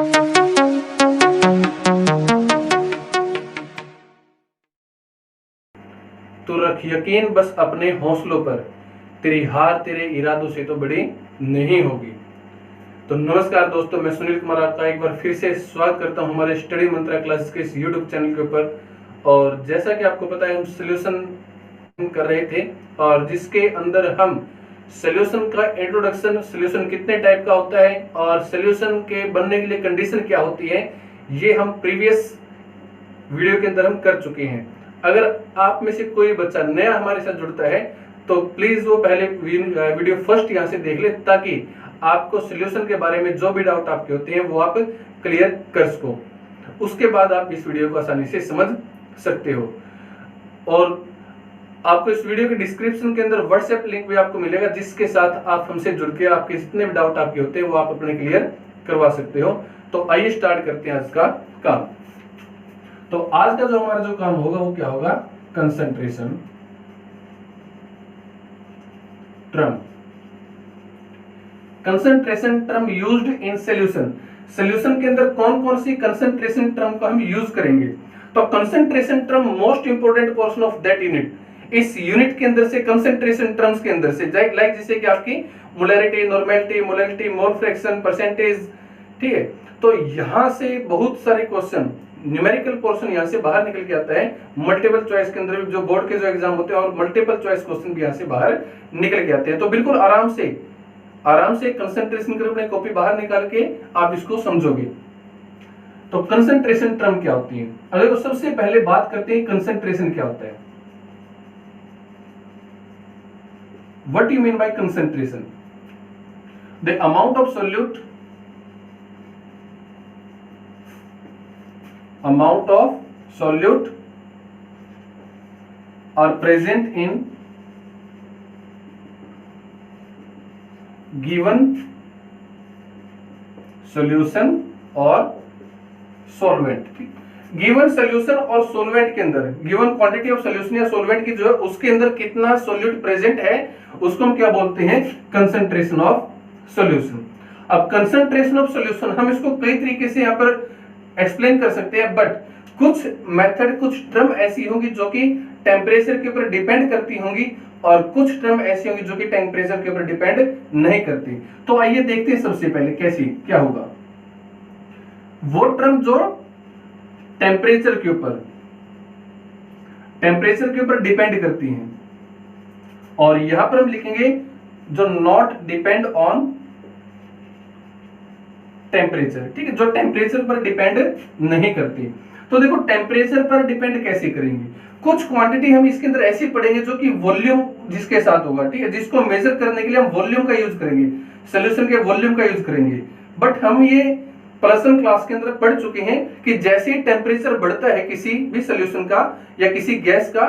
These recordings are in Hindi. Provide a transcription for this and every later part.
तो रख यकीन बस अपने हौसलों पर, तेरी हार तेरे इरादों से तो बड़ी नहीं होगी। तो नमस्कार दोस्तों, मैं सुनील कुमार आपका एक बार फिर से स्वागत करता हूं हमारे स्टडी मंत्रा क्लासेस के इस यूट्यूब चैनल के ऊपर। और जैसा कि आपको पता है, हम सोल्यूशन कर रहे थे और जिसके अंदर हम सोल्यूशन का इंट्रोडक्शन, सोल्यूशन कितने टाइप का होता है और सोल्यूशन के बनने के लिए कंडीशन क्या होती है, ये हम प्रीवियस वीडियो के अंदर हम कर चुके हैं। अगर आप में से कोई बच्चा नया हमारे साथ जुड़ता है तो प्लीज वो पहले वीडियो फर्स्ट यहाँ से देख ले, ताकि आपको सोल्यूशन के बारे में जो भी डाउट आपके होते हैं वो आप क्लियर कर सको। उसके बाद आप इस वीडियो को आसानी से समझ सकते हो। और आपको इस वीडियो के डिस्क्रिप्शन के अंदर व्हाट्सएप लिंक भी आपको मिलेगा, जिसके साथ आप हमसे जुड़ के आपके जितने भी डाउट आपके होते हैं वो आप अपने क्लियर करवा सकते हो। तो आइए स्टार्ट करते हैं आज का काम। तो आज का जो हमारा जो काम होगा वो क्या होगा? Concentration term. Concentration term used in solution. Solution के अंदर कौन कौन सी कंसंट्रेशन टर्म को हम यूज करेंगे? तो concentration term most important portion of that unit. इस यूनिट के अंदर से कंसंट्रेशन टर्म्स के अंदर से लाइक जैसे कि आपकी molarity, normality, mole fraction, percentage, ठीक है। तो यहां से बहुत सारे क्वेश्चन, न्यूमेरिकल पोर्शन यहां से बाहर निकल के आता है। मल्टीपल चॉइस के अंदर भी जो बोर्ड के जो एग्जाम होते हैं और मल्टीपल चॉइस क्वेश्चन भी यहां से बाहर निकल के आते हैं। तो बिल्कुल आराम से कंसंट्रेशन कर अपने कॉपी बाहर निकाल के आप इसको समझोगे। तो कंसंट्रेशन टर्म क्या होती है? अगर तो सबसे पहले बात करते हैं कंसंट्रेशन क्या होता है। What do you mean by concentration? The amount of solute are present in given solution or solvent। Given solution और सोलवेंट के अंदर, गिवन क्वांटिटी ऑफ सोल्यूशन या सोलवेंट की जो है उसके अंदर कितना सोल्यूट प्रेजेंट है उसको हम क्या बोलते हैं? Concentration of solution. अब कंसंट्रेशन ऑफ सोल्यूशन हम इसको कई तरीके से यहाँ पर एक्सप्लेन कर सकते हैं, बट कुछ मेथड, कुछ टर्म ऐसी होंगी जो कि टेम्परेचर के ऊपर डिपेंड करती होंगी और कुछ टर्म ऐसी होंगी जो कि टेम्परेचर के ऊपर डिपेंड नहीं करती। तो आइए देखते हैं सबसे पहले कैसी क्या होगा। वो टर्म जो टेम्परेचर के ऊपर डिपेंड करती हैं, और यहां पर हम लिखेंगे जो नॉट डिपेंड ऑन टेम्परेचर, ठीक है, जो टेम्परेचर पर डिपेंड नहीं करती। तो देखो टेम्परेचर पर डिपेंड कैसे करेंगे? कुछ क्वांटिटी हम इसके अंदर ऐसी पढ़ेंगे जो कि वॉल्यूम जिसके साथ होगा, ठीक है, जिसको मेजर करने के लिए हम वॉल्यूम का यूज करेंगे, सोल्यूशन के वॉल्यूम का यूज करेंगे। बट हम ये प्लस वन क्लास के अंदर पढ़ चुके हैं कि जैसे ही टेम्परेचर बढ़ता है किसी भी सोल्यूशन का या किसी गैस का,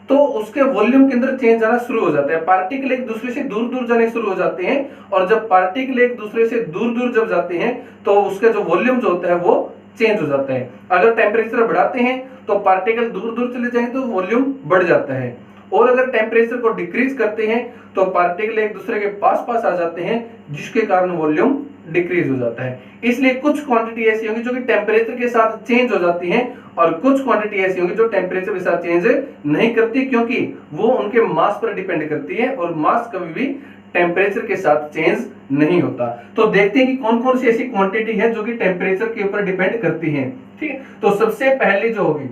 तो उसके वॉल्यूम के अंदर चेंज आना शुरू हो जाता है। पार्टिकल एक दूसरे से दूर दूर जाने शुरू हो जाते हैं, और जब पार्टिकल एक दूसरे से दूर दूर जब जाते हैं तो उसका जो वॉल्यूम जो होता है वो चेंज हो जाता है। अगर टेम्परेचर बढ़ाते हैं तो पार्टिकल दूर दूर चले जाएंगे तो वॉल्यूम बढ़ जाता है, और अगर टेम्परेचर को डिक्रीज करते हैं तो पार्टिकल एक दूसरे के पास पास आ जाते हैं, जिसके कारण वॉल्यूम डिक्रीज हो जाता है। इसलिए कुछ क्वांटिटी ऐसी होंगी जो कि टेम्परेचर के साथ चेंज हो जाती हैं, और कुछ क्वांटिटी ऐसी होंगी जो टेम्परेचर के साथ चेंज नहीं करती, क्योंकि वो उनके मास पर डिपेंड करती है, और मास कभी भी टेम्परेचर के साथ चेंज नहीं होता। तो देखते हैं कि कौन कौन सी ऐसी क्वांटिटी है जो कि टेम्परेचर के ऊपर डिपेंड करती है, ठीक है। तो सबसे पहले जो होगी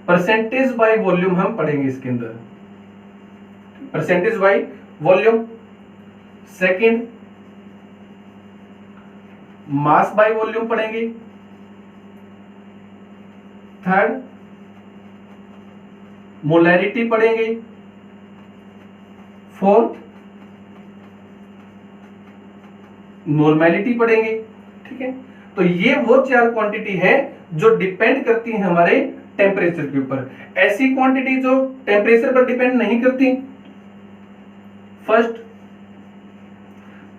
परसेंटेज बाय वॉल्यूम हम पढ़ेंगे इसके अंदर, percentage by volume. Second mass by volume पढ़ेंगे। थर्ड मोलैरिटी पढ़ेंगे। फोर्थ नॉर्मेलिटी पढ़ेंगे, ठीक है। तो ये वो चार क्वांटिटी है जो डिपेंड करती है हमारे टेम्परेचर के ऊपर। ऐसी क्वांटिटी जो टेम्परेचर पर डिपेंड नहीं करती, फर्स्ट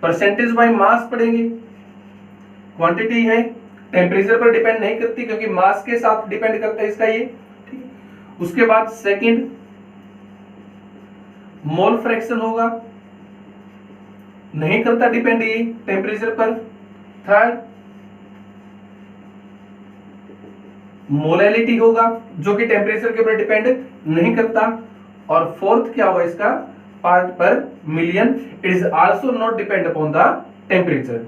परसेंटेज बाय मास पढ़ेंगे, क्वांटिटी है, टेम्परेचर पर डिपेंड नहीं करती क्योंकि मास के साथ डिपेंड करता है इसका ये, ठीक है। उसके बाद सेकंड मोल फ्रैक्शन होगा, नहीं करता डिपेंड ये टेम्परेचर पर। थर्ड मोलैलिटी होगा जो कि टेम्परेचर के ऊपर डिपेंड नहीं करता, और फोर्थ क्या होगा इसका, पार्ट पर million, it is also not depend upon the temperature.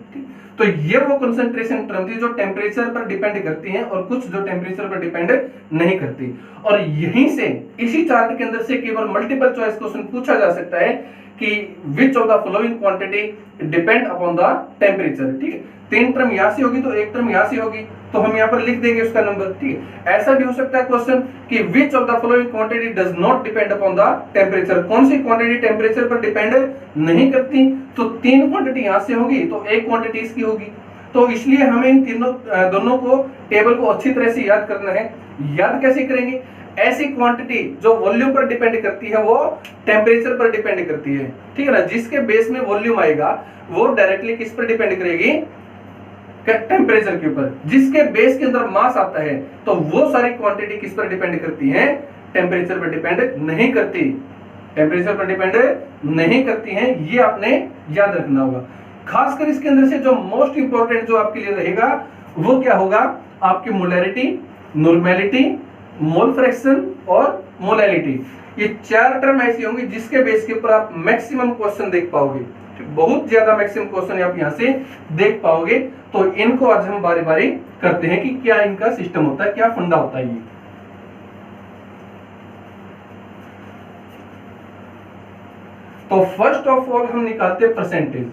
तो ये वो कंसंट्रेशन टर्म थी जो टेम्परेचर पर डिपेंड करती हैं और कुछ जो टेम्परेचर पर डिपेंड नहीं करती। और यहीं से इसी चार्ट के अंदर से केवल मल्टीपल चॉइस क्वेश्चन पूछा जा सकता है कि which of the following quantity depend upon the temperature. ठीक है, 3 टर्म यहां से होगी तो 1 टर्म यहां से होगी, तो हम यहां पर लिख देंगे उसका नंबर। ठीक है, ऐसा भी हो सकता है क्वेश्चन कि which of the following quantity does not depend upon the temperature, कौन सी क्वांटिटी टेम्परेचर पर डिपेंड नहीं करती, तो 3 क्वांटिटी यहां से होगी तो 1 क्वांटिटी इसकी होगी। तो इसलिए हमें इन तीनों दोनों को टेबल को अच्छी तरह से याद करना है। याद कैसे करेंगे, ऐसी क्वांटिटी जो वॉल्यूम पर डिपेंड करती है वो टेम्परेचर पर डिपेंड करती है। ठीक है ना, जिसके बेस में वॉल्यूम आएगा वो डायरेक्टली किस पर डिपेंड करेगी, टेम्परेचर के ऊपर। जिसके बेस के अंदर मास आता है तो वो सारी क्वांटिटी किस पर डिपेंड करती है, टेम्परेचर पर डिपेंड नहीं करती, टेम्परेचर पर डिपेंड नहीं करती हैं। ये आपने याद रखना होगा। खासकर इसके अंदर से जो मोस्ट इंपॉर्टेंट जो आपके लिए रहेगा वो क्या होगा, आपकी मोलैरिटी, नॉर्मेलिटी, मोल फ्रैक्शन और मोलैलिटी। ये 4 टर्म ऐसी होंगी जिसके बेस के ऊपर आप मैक्सिमम क्वेश्चन देख पाओगे, बहुत ज्यादा मैक्सिमम क्वेश्चन आप यहां से देख पाओगे। तो इनको आज हम बारी बारी करते हैं कि क्या इनका सिस्टम होता है, क्या फंडा होता है ये। तो फर्स्ट ऑफ ऑल हम निकालते हैं परसेंटेज।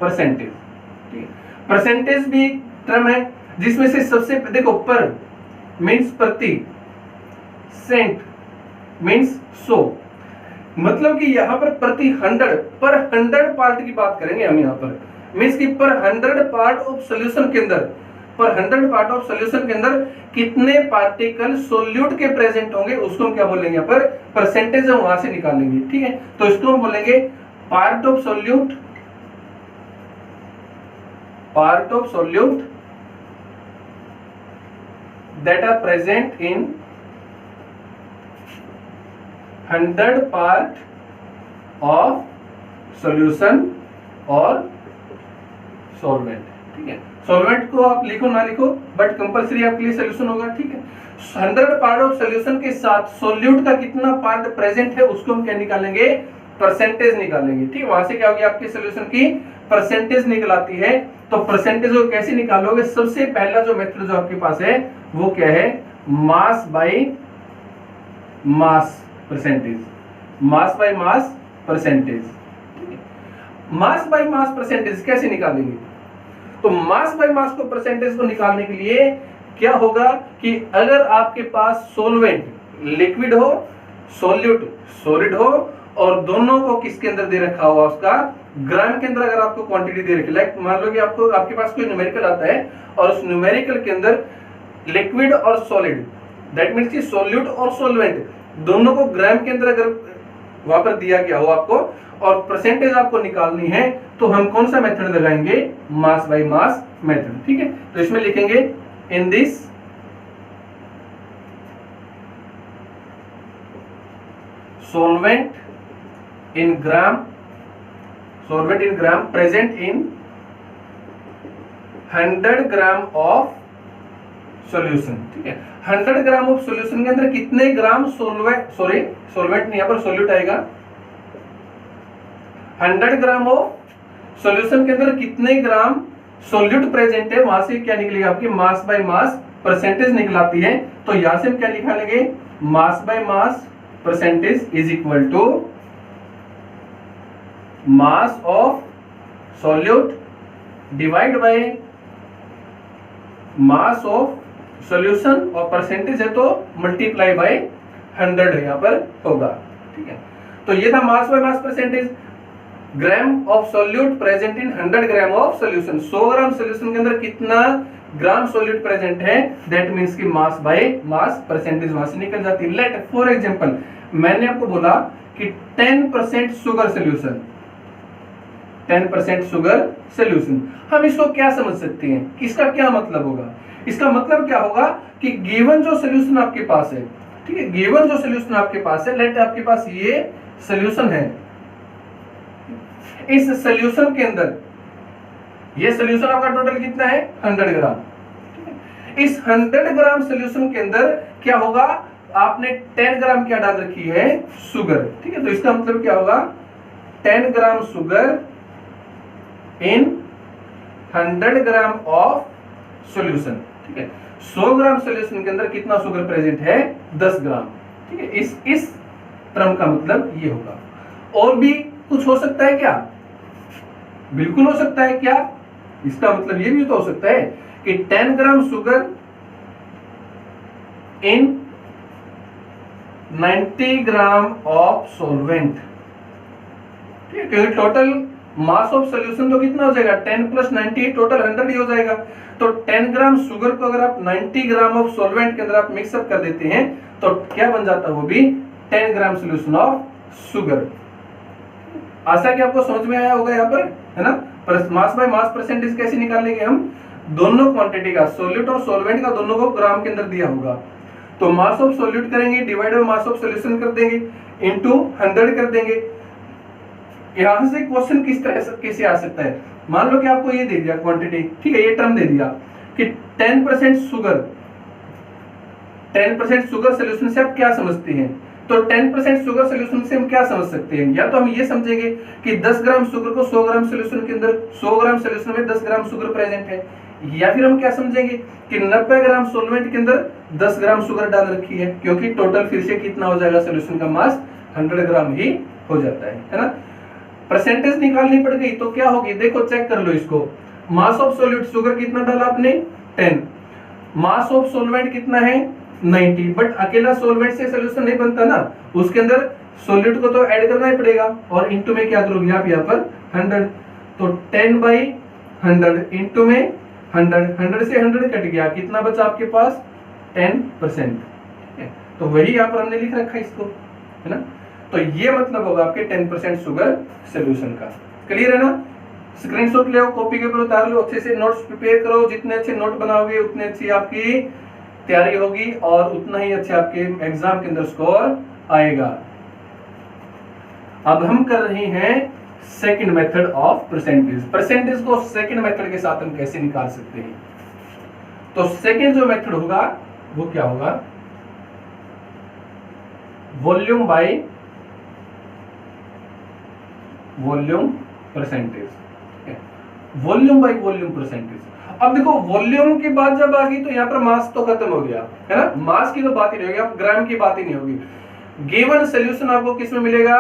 परसेंटेज, ठीक है, परसेंटेज भी एक टर्म है जिसमें से सबसे देखो, पर मीन्स प्रति, सेंट मीन्स 100, मतलब कि यहां पर प्रति 100 पर 100 पार्ट की बात करेंगे हम यहां पर, मीन्स कि पर 100 पार्ट ऑफ सॉल्यूशन के अंदर, पर 100 पार्ट ऑफ सॉल्यूशन के अंदर कितने पार्टिकल सोल्यूट के प्रेजेंट होंगे उसको हम क्या बोलेंगे, यहाँ पर परसेंटेज हम वहां से निकालेंगे। ठीक है, तो इसको हम बोलेंगे part of solute, part of solute that are present in 100 part of solution और solvent। ठीक है, solvent को आप लिखो ना लिखो बट कंपलसरी आपके लिए सोल्यूशन होगा। ठीक है, 100 पार्ट ऑफ सोल्यूशन के साथ सोल्यूट का कितना पार्ट प्रेजेंट है उसको हम क्या निकालेंगे, परसेंटेज निकालेंगे। ठीक है, वहां से क्या होगी, आपके सोल्यूशन की परसेंटेज निकल आती है। तो परसेंटेज को कैसे निकालोगे, सबसे पहला जो मेथड जो आपके पास है वो क्या है, मास by mass percentage, mass by mass percentage. Mass by mass percentage कैसे निकालेंगे, तो मास बाय मास को परसेंटेज को निकालने के लिए क्या होगा कि अगर आपके पास सोलवेंट लिक्विड हो, सोल्यूट सॉलिड हो, और दोनों को किसके अंदर दे रखा हुआ, उसका ग्राम के अंदर अगर आपको क्वांटिटी दे रखी, लाइक मान लो कि आपको आपके पास कोई न्यूमेरिकल आता है और उस न्यूमेरिकल के अंदर लिक्विड और सॉलिड, दैट मींस कि सोल्यूट और सोलवेंट दोनों को ग्राम के अंदर अगर वहां पर दिया गया हो आपको और परसेंटेज आपको निकालनी है, तो हम कौन सा मेथड लगाएंगे, मास बाय मास मेथड। ठीक है, तो इसमें लिखेंगे in this solvent in gram, solvent in gram present in 100 gram of solution. ठीक है, 100 ग्राम ऑफ सॉल्यूशन के अंदर कितने ग्राम सोलवेंट, सॉरी सोलवेंट नहीं, यहाँ पर सोल्यूट आएगा, 100 ग्राम ऑफ सॉल्यूशन के अंदर कितने ग्राम सोल्यूट प्रेजेंट है, वहां से क्या निकलेगा, आपकी मास बाय मास परसेंटेज निकलाती है। तो यहां से हम क्या लिखा लेंगे, mass by mass percentage is equal to mass of solute divide by mass of solution, और परसेंटेज है तो मल्टीप्लाई बाय 100 यहाँ पर होगा। ठीक है, तो ये था मास by mass percentage, gram of solute present in 100 gram of solution. 100 gram solution के अंदर कितना ग्राम सॉल्यूट प्रेजेंट है, दैट मींस कि मास बाय मास परसेंटेज वहां से निकल जाती है। लेट फॉर एग्जांपल मैंने आपको बोला कि 10% शुगर सॉल्यूशन, 10% शुगर सॉल्यूशन, हम इसको क्या समझ सकते हैं, इसका क्या मतलब होगा, इसका मतलब क्या होगा कि गिवन जो सॉल्यूशन आपके पास है ठीक है, गिवन जो सोल्यूशन आपके पास है, लेट आपके पास ये सोल्यूशन है, इस सोल्यूशन के अंदर ये सोल्यूशन आपका टोटल कितना है 100 ग्राम। इस 100 ग्राम सोल्यूशन के अंदर क्या होगा, आपने 10 ग्राम क्या डाल रखी है, शुगर। ठीक है, तो इसका मतलब क्या होगा 10 gram sugar in 100 gram of solution. ठीक है, 100 ग्राम सॉल्यूशन के अंदर कितना शुगर प्रेजेंट है, 10 ग्राम। ठीक है, इस टर्म का मतलब ये होगा। और भी कुछ हो सकता है क्या, बिल्कुल हो सकता है। क्या, इसका मतलब ये भी तो हो सकता है कि 10 gram sugar in 90 gram of solvent. ठीक है, क्योंकि टोटल मास ऑफ सॉल्यूशन तो कितना हो जाएगा, 10 प्लस 90 टोटल 100 ही हो जाएगा। तो 10 ग्राम शुगर को अगर आप 90 ग्राम ऑफ सॉल्वेंट के अंदर आप मिक्सअप कर देते हैं तो क्या बन जाता है, वो भी 10 ग्राम सॉल्यूशन ऑफ शुगर। आशा कि आपको समझ में आया होगा यहाँ पर, है ना। मास बाय मास परसेंटेज कैसे निकालेंगे हम, दोनों क्वांटिटी का, सोल्यूट और सॉल्वेंट का, दोनों को ग्राम के अंदर दिया होगा। तो मास ऑफ सोल्यूट करेंगे divide by mass of solution कर देंगे इनटू 100 कर देंगे। यहां से क्वेश्चन किस तरह से कैसे आ सकता है, मान लो कि आपको ये दे दिया क्वांटिटी, ठीक है, ये टर्म दे दिया कि 10% शुगर, 10% शुगर सॉल्यूशन से आप क्या समझते हैं। तो 10% शुगर सॉल्यूशन से हम क्या समझ सकते हैं, या तो हम ये समझेंगे कि 10 ग्राम शुगर को 100 ग्राम सॉल्यूशन के अंदर, 100 ग्राम सॉल्यूशन में 10 ग्राम शुगर प्रेजेंट है। या फिर हम क्या समझेंगे कि 90 ग्राम सॉल्वेंट के अंदर 10 ग्राम शुगर डाल रखी है, क्योंकि टोटल फिर से कितना हो जाएगा, सॉल्यूशन का मास 100 ग्राम ही हो जाता है ना। परसेंटेज निकालनी पड़ गई तो क्या होगी, देखो चेक कर लो इसको। मास ऑफ सॉल्यूट शुगर कितना डाला आपने 10, मास ऑफ सॉल्वेंट कितना है 90, बट अकेला सॉल्वेंट से सॉल्यूशन नहीं बनता ना, उसके अंदर सॉल्यूट को तो ऐड करना ही पड़ेगा। और इनटू में क्या करोगे आप यहाँ पर 100, तो 10/100 इनटू में 100 से 100 कट गया, कितना बचा आपके पास 10%। तो वही यहाँ पर हमने लिख रखा है इसको, है ना। तो ये मतलब होगा आपके 10% शुगर सॉल्यूशन का। क्लियर है ना, स्क्रीनशॉट ले, कॉपी के ऊपर उतार लो, अच्छे से नोट्स प्रिपेयर करो। जितने अच्छे नोट बनाओगे उतने अच्छी आपकी तैयारी होगी और उतना ही अच्छे आपके एग्जाम के अंदर स्कोर आएगा। अब हम कर रहे हैं second method of percentage. Percentage को सेकंड मेथड के साथ हम कैसे निकाल सकते हैं। तो सेकंड जो मेथड होगा वो क्या होगा, volume by volume percentage. Volume by volume percentage. अब देखो वॉल्यूम की बात जब आ गई तो यहाँ पर मास तो खत्म हो गया, है ना, मास की तो बात ही नहीं होगी, अब ग्राम की बात ही नहीं होगी। गिवन सॉल्यूशन आपको किस में मिलेगा,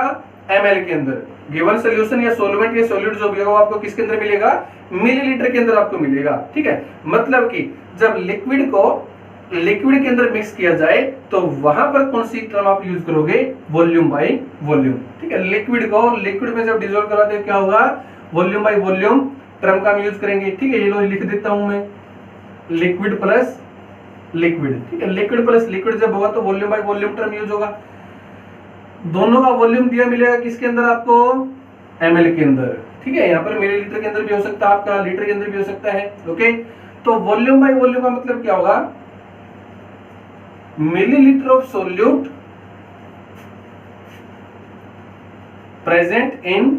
ml के अंदर। गिवन सॉल्यूशन या सॉल्वेंट या सॉल्यूट जो भी होगा आपको किसके अंदर मिलेगा, मिलीलीटर के अंदर आपको मिलेगा। ठीक है, मतलब कि जब लिक्विड को लिक्विड के अंदर मिक्स किया जाए तो वहां पर कौन सी टर्म आप यूज करोगे, वॉल्यूम बाय वॉल्यूम। ठीक है, लिक्विड को लिक्विड में जब डिसॉल्व कराते हैं क्या होगा, वॉल्यूम बाय वॉल्यूम टर्म का हम यूज करेंगे। ठीक है, ये लो लिख देता हूं मैं, लिक्विड प्लस लिक्विड। ठीक है, लिक्विड प्लस लिक्विड जब होगा तो volume by volume term use होगा। दोनों का वॉल्यूम दिया मिलेगा किसके अंदर आपको, ml के अंदर। ठीक है, यहाँ पर मिलीलीटर के अंदर भी हो सकता है आपका, लीटर के अंदर भी हो सकता है। ओके, तो वॉल्यूम बाय वॉल्यूम का मतलब क्या होगा, millilitre of solute present in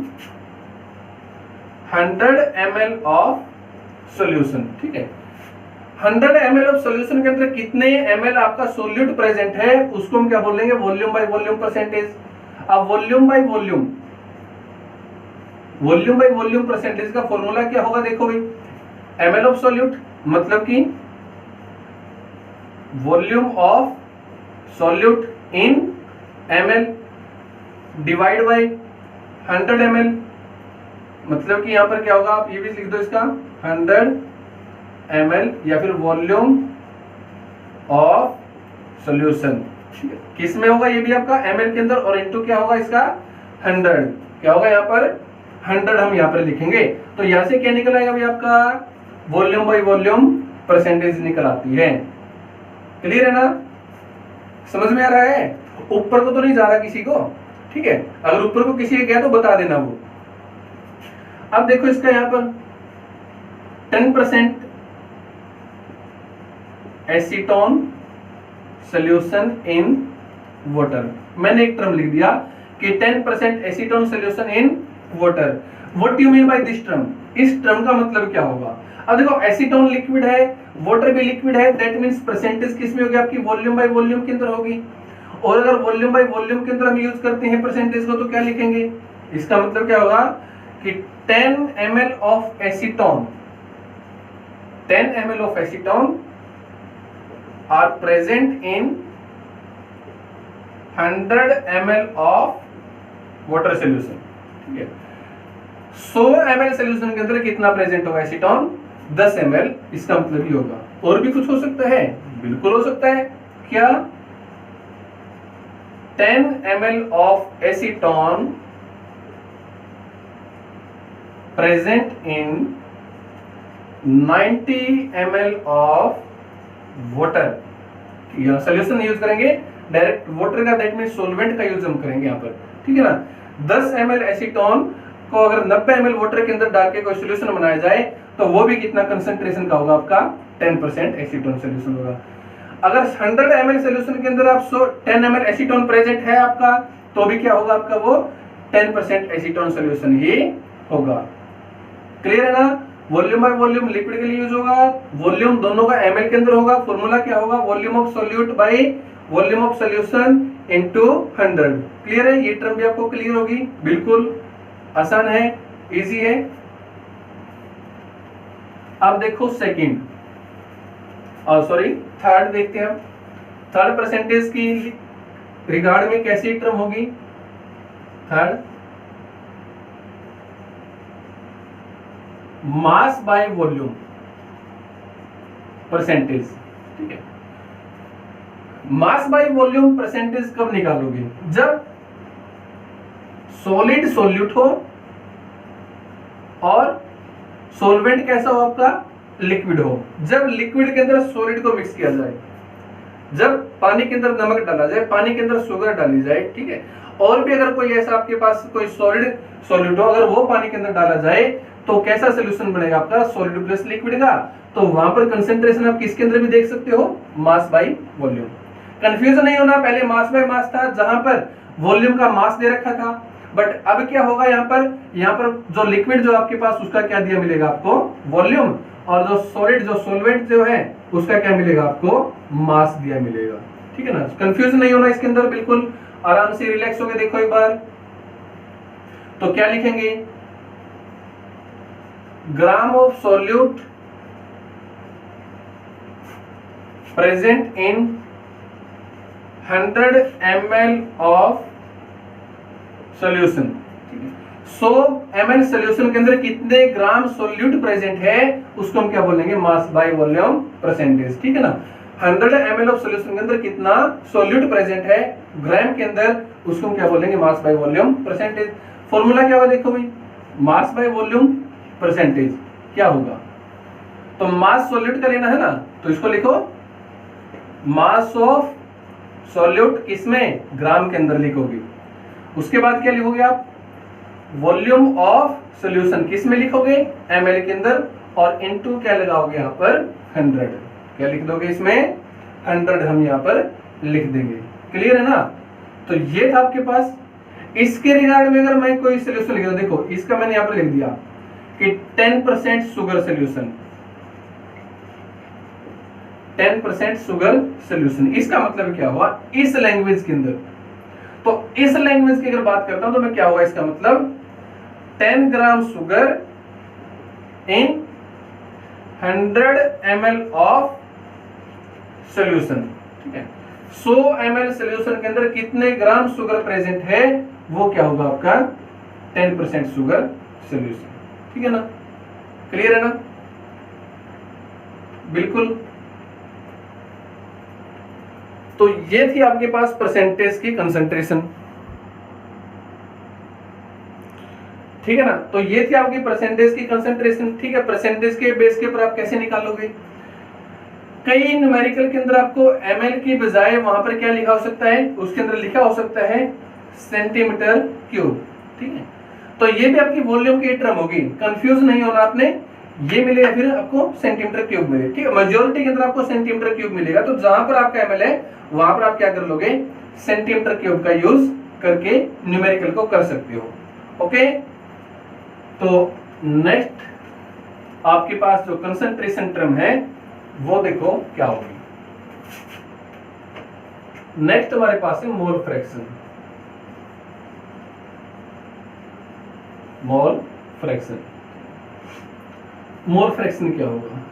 100 ml of solution. ठीक है, 100 ml ऑफ सॉल्यूशन के अंदर कितने ml आपका सोल्यूट प्रेजेंट है उसको हम क्या बोलेंगे, वॉल्यूम बाय वॉल्यूम परसेंटेज। अब वॉल्यूम बाय वॉल्यूम परसेंटेज का फॉर्मूला क्या होगा, देखो भाई, ml ऑफ सोल्यूट मतलब कि volume of solute in ml divide by 100 ml, मतलब कि यहां पर क्या होगा, आप ये भी लिख दो इसका 100 ml या फिर वॉल्यूम ऑफ सॉल्यूशन। किस में होगा, ये भी आपका ml के अंदर, और इनटू क्या होगा इसका 100, क्या होगा यहाँ पर 100 हम यहाँ पर लिखेंगे। तो यहां से क्या निकल आएगा भाई, आपका वॉल्यूम बाय वॉल्यूम परसेंटेज निकल आती है। क्लियर है ना, समझ में आ रहा है, ऊपर को तो नहीं जा रहा किसी को। ठीक है, अगर ऊपर को किसी को गया तो बता देना वो। अब देखो इसका यहाँ पर 10% एसीटोन सॉल्यूशन इन वाटर। मैंने एक टर्म लिख दिया कि 10% acetone solution in water. What do you mean by this term? इस टर्म का मतलब क्या होगा? अब देखो एसीटोन लिक्विड है, वाटर भी लिक्विड है, दैट मींस परसेंटेज किस में होगी आपकी? वॉल्यूम बाय वॉल्यूम के अंदर होगी। और अगर वॉल्यूम बाय वॉल्यूम के अंदर हम यूज करते हैं परसेंटेज को तो क्या लिखेंगे? इसका मतलब क्या होगा कि 10 ml of acetone, 10 ml of acetone are present in 100 ml of water solution. ठीक है, 100 ml सोल्यूशन के अंदर कितना प्रेजेंट होगा एसीटोन? 10 ml। इसका मतलब ही होगा। और भी कुछ हो सकता है? बिल्कुल हो सकता है। क्या? 10 ml of acetone present in 90 ml of water. यहां सोल्यूशन यूज करेंगे, डायरेक्ट वाटर का, दैट मीन सॉल्वेंट का यूज हम करेंगे यहां पर। ठीक है ना? 10 ml एसीटोन को अगर 90 ml वाटर के अंदर डाल के कोई सोल्यूशन बनाया जाए तो वो भी कितना कंसंट्रेशन का होगा आपका? 10% एसीटोन सोल्यूशन होगा। अगर 100 ml सोल्यूशन के अंदर आप 10 ml एसीटोन प्रेजेंट है आपका, तो भी क्या होगा आपका? वो 10% एसीटोन सोल्यूशन ही होगा। क्लियर है ना? वॉल्यूम बाय वॉल्यूम लिक्विड के लिए यूज होगा, वॉल्यूम दोनों का ml के अंदर होगा। फॉर्मूला क्या होगा? Volume of solute bye volume of solution into 100। Clear है? ये टर्म भी आपको क्लियर होगी। बिल्कुल आसान है, इजी है। अब देखो सेकंड, सॉरी थर्ड देखते हैं। थर्ड परसेंटेज की रिगार्ड में कैसी टर्म होगी? Third mass by volume percentage. ठीक है, मास बाय वॉल्यूम परसेंटेज कब निकालोगे? जब सॉलिड सॉल्यूट हो और सॉल्वेंट कैसा हो आपका? लिक्विड हो। जब लिक्विड के अंदर सॉलिड को मिक्स किया जाए, जब पानी के अंदर नमक डाला जाए, पानी के अंदर शुगर डाली जाए, ठीक है, और भी अगर कोई ऐसा आपके पास कोई सॉलिड सॉल्यूट हो, अगर वो पानी के अंदर डाला जाए तो कैसा सोल्यूशन बनेगा आपका? सॉलिड प्लस लिक्विड का। तो वहां पर कंसंट्रेशन आप किसके अंदर भी देख सकते हो? Mass by volume. कंफ्यूजन नहीं होना, पहले मास बाय मास था जहां पर वॉल्यूम का मास दे रखा था, बट अब क्या होगा यहाँ पर जो लिक्विड जो आपके पास उसका क्या दिया मिलेगा आपको? वॉल्यूम। और जो सॉलिड जो सॉल्वेंट जो है उसका क्या मिलेगा आपको? मास दिया मिलेगा। ठीक है ना? कंफ्यूजन नहीं होना इसके अंदर, बिल्कुल आराम से रिलैक्स होकर देखो एक बार। तो क्या लिखेंगे? Gram of solute present in 100 ml of solution. 100 ml solution के अंदर कितने ग्राम सॉल्यूट प्रेजेंट है उसको हम क्या बोलेंगे? Mass by volume percentage. ठीक है ना? 100 ml ऑफ सॉल्यूशन के अंदर कितना सॉल्यूट प्रेजेंट है ग्राम के अंदर, उसको हम क्या बोलेंगे? Mass by volume percentage. Formula क्या होगा देखो भाई, मास बाय वॉल्यूम परसेंटेज क्या होगा? तो मास सॉल्यूट का लेना है ना, तो इसको लिखो मास ऑफ सॉल्यूट किसमें? ग्राम के अंदर लिखोगे। उसके बाद क्या लिखोगे आप? वॉल्यूम ऑफ सॉल्यूशन किस में लिखोगे? ml के अंदर, और इनटू क्या लगाओगे यहाँ पर? 100। क्या लिख दोगे इसमें? 100 हम यहाँ पर लिख देंगे। क्लियर है ना? तो ये था आपके पास। इसके रिगार्ड में अगर मैं कोई सोल्यूशन लिख दूं, देखो इसका मैंने यहाँ पर लिख दिया कि 10% शुगर सोल्यूशन, 10% शुगर सोल्यूशन। इसका मतलब क्या हुआ इस लैंग्वेज के अंदर? तो इस लैंग्वेज की अगर बात करता हूं तो मैं क्या होगा इसका मतलब? 10 gram sugar in 100 ml of solution. ठीक है, 100 ml सोल्यूशन के अंदर कितने ग्राम शुगर प्रेजेंट है वो क्या होगा आपका? 10% शुगर सोल्यूशन। ठीक है ना? क्लियर है ना? बिल्कुल। तो ये थी आपके पास परसेंटेज की कंसंट्रेशन। ठीक है ना? तो ये थी आपकी परसेंटेज की कंसंट्रेशन। ठीक है, परसेंटेज के बेस के ऊपर आप कैसे निकालोगे? कई न्यूमेरिकल के अंदर आपको ml की बजाय वहां पर क्या लिखा हो सकता है? उसके अंदर लिखा हो सकता है सेंटीमीटर क्यूब। ठीक है, तो ये भी आपकी वॉल्यूम की टर्म होगी, कंफ्यूज नहीं होना आपने। ये मिलेगा फिर आपको सेंटीमीटर क्यूब मिले, ठीक है। मेजोरिटी के अंदर आपको सेंटीमीटर क्यूब मिलेगा, तो जहां पर आपका ml है वहां पर आप क्या कर लोगे, सेंटीमीटर क्यूब का यूज करके न्यूमेरिकल को कर सकते हो। ओके, तो नेक्स्ट आपके पास जो कंसंट्रेशन टर्म है वो देखो क्या होगी। नेक्स्ट हमारे पास है mole fraction. Mole fraction, mole fraction क्या होगा,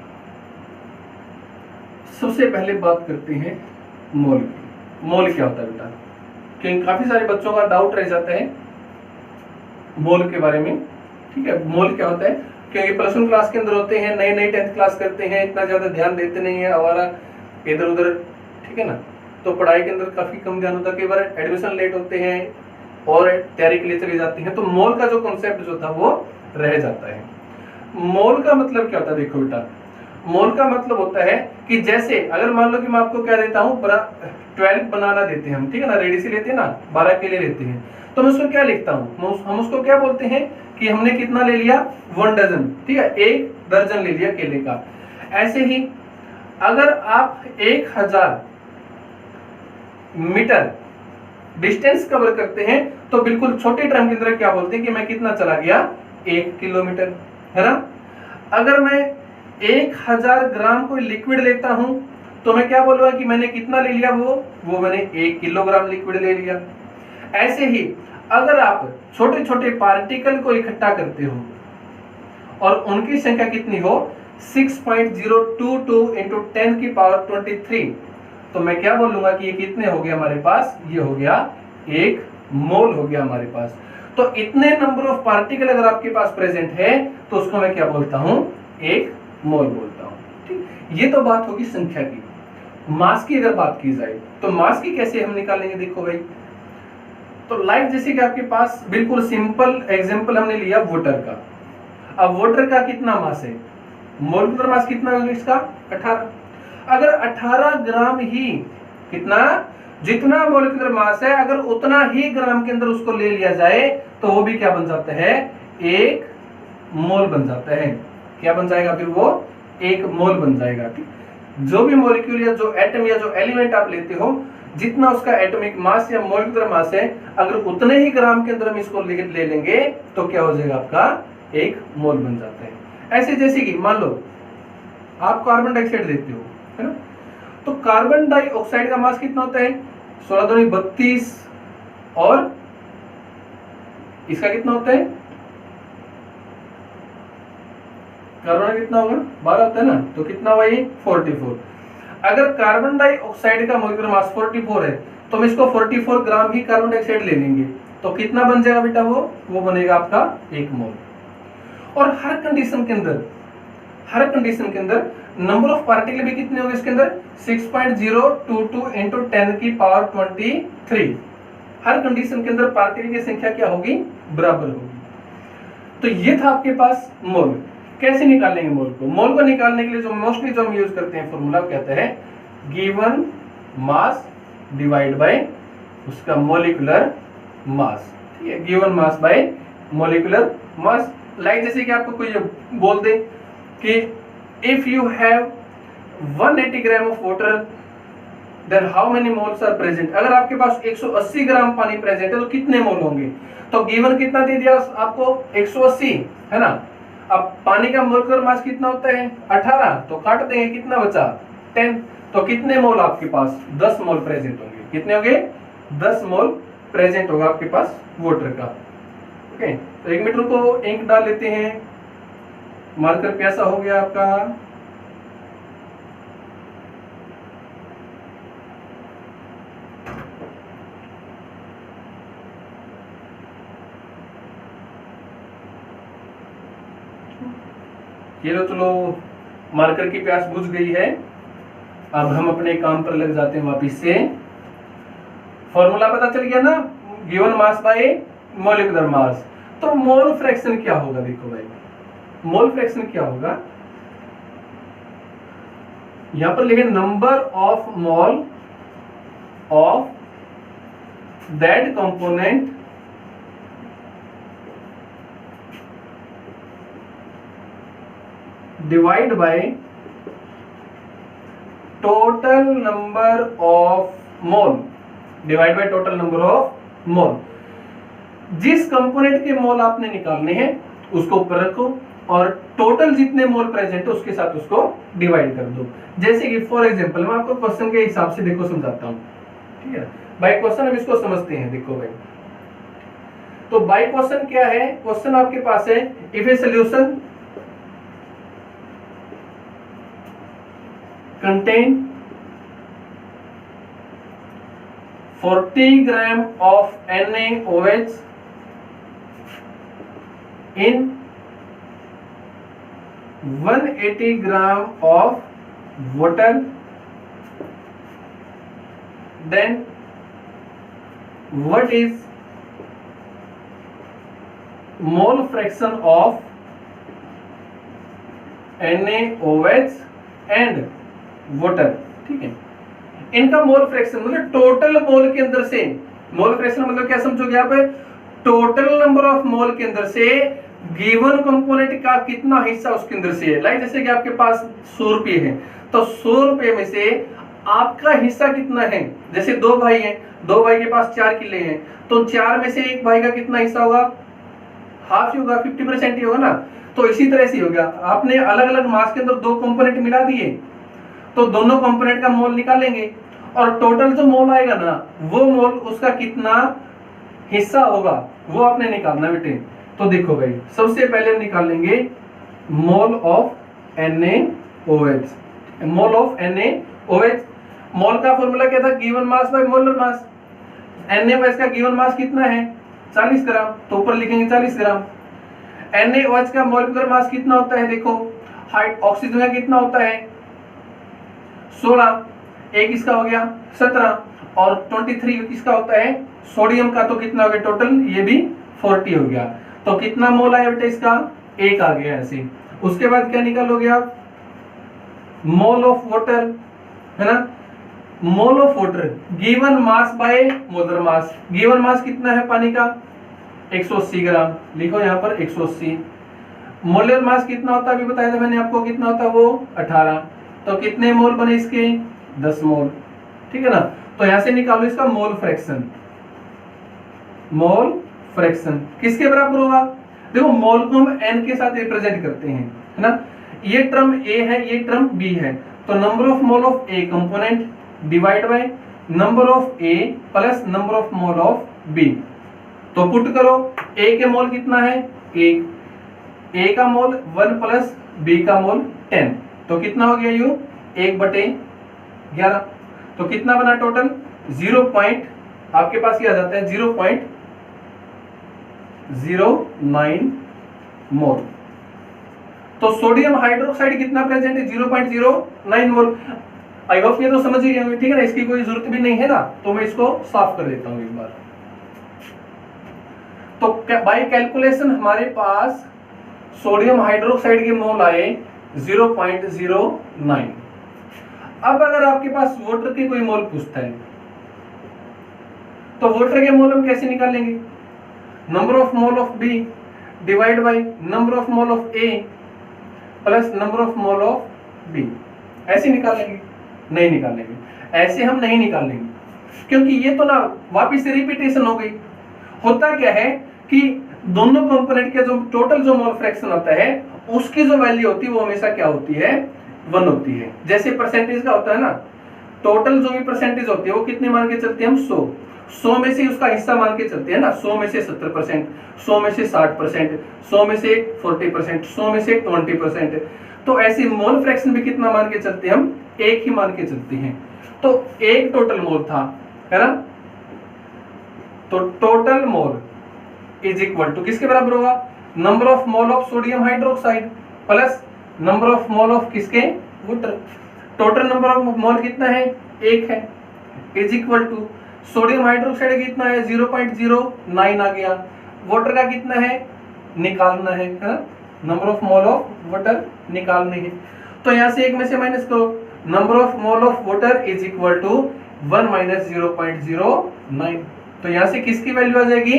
सबसे पहले बात करते हैं मोल की। मोल क्या होता है बेटा, क्योंकि काफी सारे बच्चों का डाउट रह जाता है मोल के बारे में, ठीक है। मोल क्या होता है, क्योंकि प्लस वन क्लास के अंदर होते हैं, नए नए 10th क्लास करते हैं, इतना ज्यादा ध्यान देते नहीं है, हमारा इधर उधर, ठीक है ना, तो पढ़ाई के अंदर काफी कम ध्यान होता है, कई बार एडमिशन लेट होते हैं और तैयारी के लिए चले जाते हैं, तो मोल का जो कॉन्सेप्ट जो था वो रह जाता है। मोल का मतलब क्या होता है, देखो बेटा, मोल का मतलब होता है कि जैसे अगर मान लो कि मैं आपको क्या देता हूँ, 12 बनाना देते हैं हम, ठीक है ना, रेडी से लेते हैं ना, 12 केले लेते हैं, तो मैं उसको क्या लिखता हूँ, हम उसको क्या बोलते हैं कि हमने कितना ले लिया, 1 डजन, ठीक है, 1 दर्जन ले लिया केले का। ऐसे ही अगर आप 1000 मीटर डिस्टेंस कवर करते हैं तो बिल्कुल छोटे टर्म के अंदर क्या बोलते हैं कि मैं कितना चला गया, 1 किलोमीटर, है ना। अगर मैं 1000 ग्राम कोई लिक्विड लेता हूं तो मैं क्या बोलूंगा कि मैंने कितना ले लिया, वो मैंने 1 किलोग्राम लिक्विड ले लिया। ऐसे ही अगर आप छोटे छोटे पार्टिकल को इकट्ठा करते हो और उनकी संख्या कितनी हो, 6.022 इंटू 10 की पावर 23, तो मैं क्या बोलूंगा कि ये कितने हो गए हमारे पास, ये हो गया 1 मोल हो गया हमारे पास। तो इतने नंबर ऑफ पार्टिकल अगर आपके पास प्रेजेंट है तो उसको मैं क्या बोलता हूं, 1 मोल बोलता हूं, ठीक। ये तो बात होगी संख्या की। मास की अगर बात की जाए तो मास की कैसे हम निकालेंगे, देखो भाई, तो लाइक जैसे कि आपके पास बिल्कुल सिंपल एग्जांपल हमने लिया वाटर का। अब वाटर का कितना मास है, मोलिकुलर मास कितना होगा इसका, 18। अगर 18 ग्राम ही, कितना, जितना मोलिकुलर मास है अगर उतना ही ग्राम के अंदर उसको ले लिया जाए तो वो भी क्या बन जाता है, 1 मोल बन जाता है। क्या बन जाएगा फिर, वो 1 मोल बन जाएगा, ठीक। जो भी मॉलिक्यूल या जो एटम या जो एलिमेंट आप लेते हो, जितना उसका एटॉमिक मास या मॉलिक्यूलर मास है, अगर उतने ही ग्राम के अंदर हम इसको ले लेंगे तो क्या हो जाएगा, आपका 1 मोल बन जाता है। ऐसे जैसे कि मान लो आप कार्बन डाइऑक्साइड लेते हो, है ना, तो कार्बन डाइऑक्साइड का मास कितना होता है, 16 दूनी 32, और इसका कितना होता है, कार्बन कितना होगा, 12 होता है ना, तो कितना हुआ ये, 44। अगर कार्बन डाइऑक्साइड का मोलिकुलर मास 44 है तो हम इसको 44 ग्राम ही कार्बन डाइऑक्साइड ले लेंगे तो कितना बन जाएगा बेटा, वो बनेगा आपका 1 मोल। और हर कंडीशन के अंदर नंबर ऑफ पार्टिकल भी कितने होंगे इसके अंदर, 6.022 इंटू 10 की पावर 23। हर कंडीशन के अंदर पार्टिकल की संख्या क्या होगी, बराबर होगी। तो ये था आपके पास मोल। कैसे निकालेंगे मोल को, मोल को निकालने के लिए जो मोस्टली जो हम यूज करते हैं फॉर्मूला कहते हैं गिवन मास डिवाइड बाय उसका मोलिकुलर मास, ठीक है, given mass by molecular mass. Like जैसे कि आपको कोई बोल दे कि if you have 180 gram of water then how many moles are present. अगर आपके पास 180 ग्राम पानी प्रेजेंट है तो कितने मोल होंगे, तो गिवन कितना दे दिया आपको, 180, है ना। अब पानी का मोलिकुलर मास कितना होता है, 18, तो काट देंगे, कितना बचा, 10, तो कितने मोल आपके पास, 10 मोल प्रेजेंट होंगे। कितने होंगे, 10 मोल प्रेजेंट होगा आपके पास वाटर का। ओके, तो 1 मीटर को इंक डाल लेते हैं, मार्कर प्यासा हो गया आपका। ये लो, चलो मार्कर की प्यास बुझ गई है। अब हम अपने काम पर लग जाते हैं वापिस से। फॉर्मूला पता चल गया ना, गिवन मास बाय मोलिकुलर मास। तो मोल फ्रैक्शन क्या होगा, देखो भाई, मोल फ्रैक्शन क्या होगा, यहां पर लिखे number of mole of that component divide by total number of mole, divide by total number of मोल। जिस कंपोनेंट के मोल आपने निकालने हैं उसको ऊपर रखो और टोटल जितने मोल प्रेजेंट है उसके साथ उसको डिवाइड कर दो। जैसे कि फॉर एग्जांपल मैं आपको क्वेश्चन के हिसाब से देखो समझाता हूं, ठीक है बाय क्वेश्चन हम इसको समझते हैं। देखो भाई, तो बाय क्वेश्चन क्या है, क्वेश्चन आपके पास है if A solution contain 40 gram of NaOH in 180 gram of water, then what is mole fraction of NaOH and water, ठीक है। इनका मोल फ्रैक्शन मतलब टोटल मोल के अंदर से, मोल फ्रैक्शन मतलब क्या समझोगे आप, टोटल नंबर ऑफ मोल के अंदर से गिवन कंपोनेंट का कितना हिस्सा उसके अंदर से है। लाइक जैसे कि आपके पास 100 रुपये है तो 100 रुपये में से आपका हिस्सा कितना है। जैसे 2 भाई हैं, 2 भाई के पास 4 किले हैं तो 4 में से एक भाई का कितना हिस्सा होगा, हाफ ही होगा, 50% ही होगा ना। तो इसी तरह से हो गया, आपने अलग अलग मास के अंदर 2 कंपोनेंट मिला दिए तो दोनों कंपोनेंट का मोल निकालेंगे और टोटल जो मोल आएगा ना वो मोल उसका कितना हिस्सा होगा वो आपने निकालना बेटे। तो देखो भाई, सबसे पहले हम निकालेंगे mole of NaOH। Mole of NaOH, मोल का फॉर्मूला क्या था, given mass by molar mass. NaOH का गिवन मास कितना है 40 ग्राम, तो ऊपर लिखेंगे 40 ग्राम। NaOH का मोलिकुलर मास कितना होता है, देखो हाइट ऑक्सीजन का कितना होता है 16, एक इसका हो गया 17 और 23 इसका होता है सोडियम का, तो कितना हो गया टोटल, ये भी 40 हो गया। तो कितना मोल आया बेटा इसका, 1 आ गया ऐसे। उसके बाद क्या निकालोगे आप, मोल ऑफ वाटर, है ना। मोल of water given mass by molar mass, given mass कितना है पानी का 180 ग्राम, लिखो यहाँ पर 180। मोलर मास कितना होता है अभी बताया था मैंने आपको, कितना होता है वो 18, तो कितने मोल बने इसके 10 मोल, ठीक है ना। तो यहां से निकालो इसका मोल फ्रैक्शन। मोल फ्रैक्शन किसके बराबर होगा, देखो मोल को हम n के साथ रिप्रेजेंट करते हैं, है ना। ये टर्म a है, ये टर्म b है, तो number of mole of a component divide by number of a plus number of mole of b। तो पुट करो, a के मोल कितना है 1, a का मोल 1 प्लस b का मोल 10, तो कितना हो गया यू 1/11। तो कितना बना टोटल 0. आपके पास क्या आ जाता है 0.09 मोल। तो सोडियम हाइड्रोक्साइड कितना प्रेजेंट है 0.09 मोल। आई होप ये तो समझ ही गए, ठीक है ना, इसकी कोई जरूरत भी नहीं है ना, तो मैं इसको साफ कर देता हूं एक बार। तो बाय कैलकुलेशन हमारे पास सोडियम हाइड्रोक्साइड के मोल आए 0.09। अब अगर आपके पास वाटर के कोई मोल पूछता है तो वाटर के मोल हम कैसे निकालेंगे, number of mole of B divide by number of mole of A plus number of mole of B, ऐसे निकालेंगे। नहीं निकालेंगे, ऐसे हम नहीं निकालेंगे, क्योंकि ये तो ना वापिस से रिपीटेशन हो गई। होता क्या है कि दोनों कंपोनेंट के जो टोटल जो मोल फ्रैक्शन होता है उसकी जो वैल्यू होती है वो हमेशा क्या होती है 1 होती है। जैसे परसेंटेज का होता है ना, टोटल जो भी परसेंटेज होती है वो कितने मान के चलते हैं हम 100 में से उसका हिस्सा मान के चलते हैं ना, 100 में से 70%, 100 में से 60%, 100 में से 40%, 100 में से 20%। तो ऐसे मोल फ्रैक्शन भी कितना मान के चलते हैं हम, 1 ही मान के चलते हैं। तो 1 टोटल मोल था, है ना। तो total mole is equal to किसके बराबर होगा, number of mole of sodium hydroxide plus number of mole of किसके water. Total number of mole कितना है 1 है, is equal to sodium hydroxide कितना है 0.09 आ गया, वाटर का कितना है निकालना है ना, number of mole of water निकालने है। तो यहां से 1 में से माइनस करो, number of mole of water is equal to 1 minus 0.09। तो यहां से किसकी वैल्यू आ जाएगी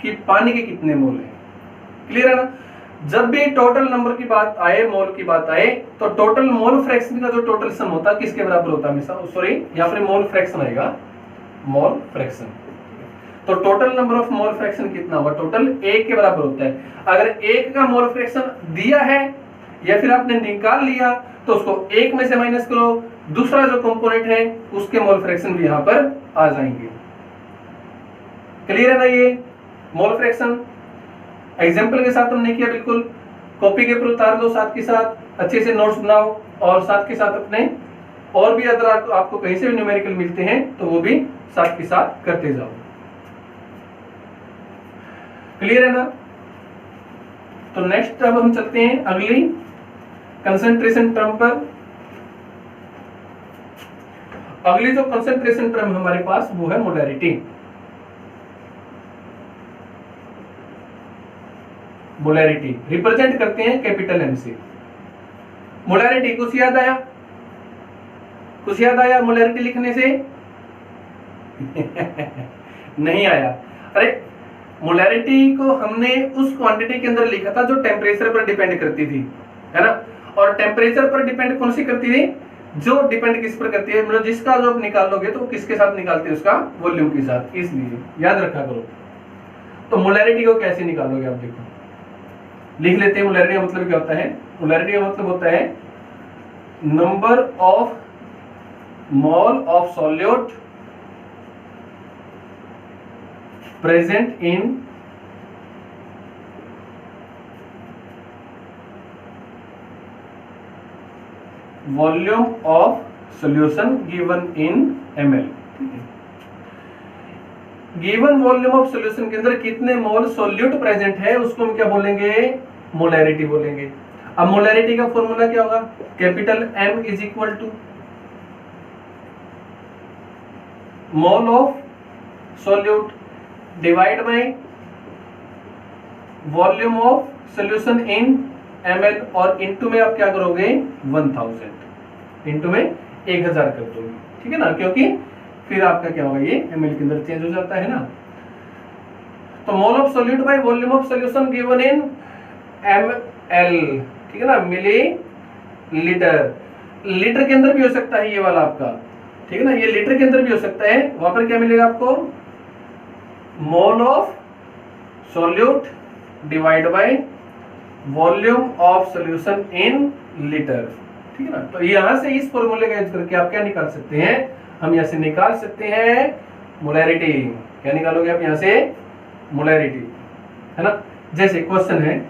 कि पानी के कितने मोल है। क्लियर है ना। जब भी टोटल नंबर की बात आए, मोल की बात आए, तो टोटल मोल फ्रैक्शन का जो टोटल सम होता है किसके बराबर होता है हमेशा, सॉरी यहाँ पर मोल फ्रैक्शन आएगा, मोल फ्रैक्शन। तो total number of mole fraction कितना होगा, टोटल 1 के बराबर होता है। अगर 1 का मोल फ्रैक्शन दिया है या फिर आपने निकाल लिया तो उसको 1 में से माइनस करो, दूसरा जो कंपोनेंट है उसके मोल फ्रैक्शन भी यहां पर आ जाएंगे। क्लियर है ना ये मोल फ्रैक्शन? एग्जांपल के साथ हमने किया, बिल्कुल कॉपी के ऊपर उतार लो, साथ के साथ अच्छे से नोट्स बनाओ और साथ के साथ अपने और भी अगर आपको कहीं से भी न्यूमेरिकल मिलते हैं तो वो भी साथ के साथ करते जाओ। क्लियर है ना? तो नेक्स्ट अब हम चलते हैं अगली कंसंट्रेशन टर्म पर। अगली जो कंसंट्रेशन टर्म हमारे पास वो है मोलैरिटी। मोलैरिटी रिप्रेजेंट करते हैं कैपिटल एम से। मोलैरिटी कुछ याद आया? कुछ याद आया मोलैरिटी लिखने से? नहीं आया। अरे मोलैरिटी को हमने उस क्वांटिटी के अंदर लिखा था जो टेम्परेचर पर डिपेंड करती थी, है ना? और टेम्परेचर पर डिपेंड कौन सी करती थी? जो डिपेंड किस पर करती है, मतलब जिसका जो आप निकालोगे तो वो किसके साथ निकालते हैं, उसका वॉल्यूम के साथ। इसलिए याद रखा करो। तो मोलैरिटी को कैसे निकालोगे आप देखो, लिख लेते हैं। मोलैरिटी का मतलब क्या होता है? मोलैरिटी का मतलब होता है number of mole of solute present in volume of solution given in ml। Given volume of solution के अंदर कितने मोल सॉल्यूट प्रेजेंट है उसको हम क्या बोलेंगे? मोलैरिटी बोलेंगे। अब मोलैरिटी का फॉर्मूला क्या होगा? Capital M is equal to mole of solute divide by volume of solution in ml, और इनटू में आप क्या करोगे? 1000 इनटू में 1000 कर दोगे, ठीक है ना? क्योंकि फिर आपका क्या होगा, ये ml के अंदर चेंज हो जाता है ना। तो मोल of solute bye volume of solution given in ml, ठीक है ना? मिली लीटर। लीटर के अंदर भी हो सकता है ये वाला आपका, ठीक है ना? ये लीटर के अंदर भी हो सकता है। वहां पर क्या मिलेगा आपको? मोल of solute divide by volume of solution in litre, ठीक है ना? तो यहां से इस फॉर्मूले का यूज करके आप क्या निकाल सकते हैं? हम यहां से निकाल सकते हैं मोलैरिटी। क्या निकालोगे आप यहां से? मोलैरिटी, है ना? जैसे क्वेश्चन है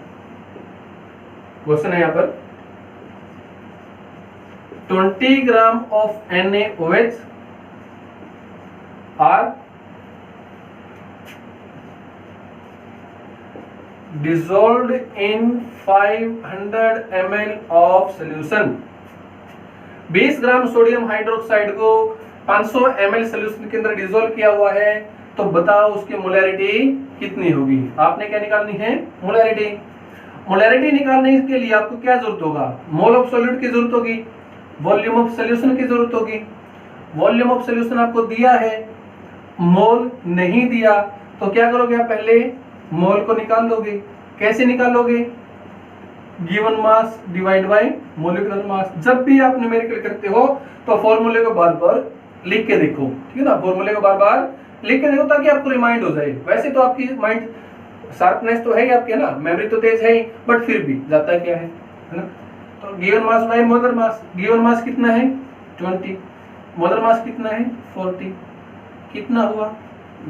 यहां पर 20 gram of NaOH are dissolved in 500 ml of solution। 20 gram sodium hydroxide को 500 ml सोल्यूशन के अंदर डिसॉल्व किया हुआ है, तो बताओ उसकी मोलैरिटी कितनी होगी? आपने क्या निकालनी है? मोलैरिटी। मोलैरिटी निकालने के लिए आपको क्या जरूरत होगा? मोल ऑफ सॉल्यूट की जरूरत होगी, वॉल्यूम ऑफ सॉल्यूशन की जरूरत होगी। वॉल्यूम ऑफ सॉल्यूशन आपको दिया है, मोल नहीं दिया, तो क्या करोगे आप? पहले मोल को निकाल लोगे। कैसे निकालोगे? Given mass divide bye molecular मास। जब भी आप न्यूमेरिकल करते हो तो फॉर्मूले को बार बार लिख के देखो, ठीक है ना? फॉर्मूले को बार बार लिख के देखो ताकि आपको रिमाइंड हो जाए। वैसे तो आपकी माइंड शार्पनेस तो है ही आपके ना, मेमोरी तो तेज है ही, बट फिर भी जाता क्या है ना? तो given mass by molar mass. Given mass कितना है? 20। मोलर मास कितना है? 40। कितना हुआ?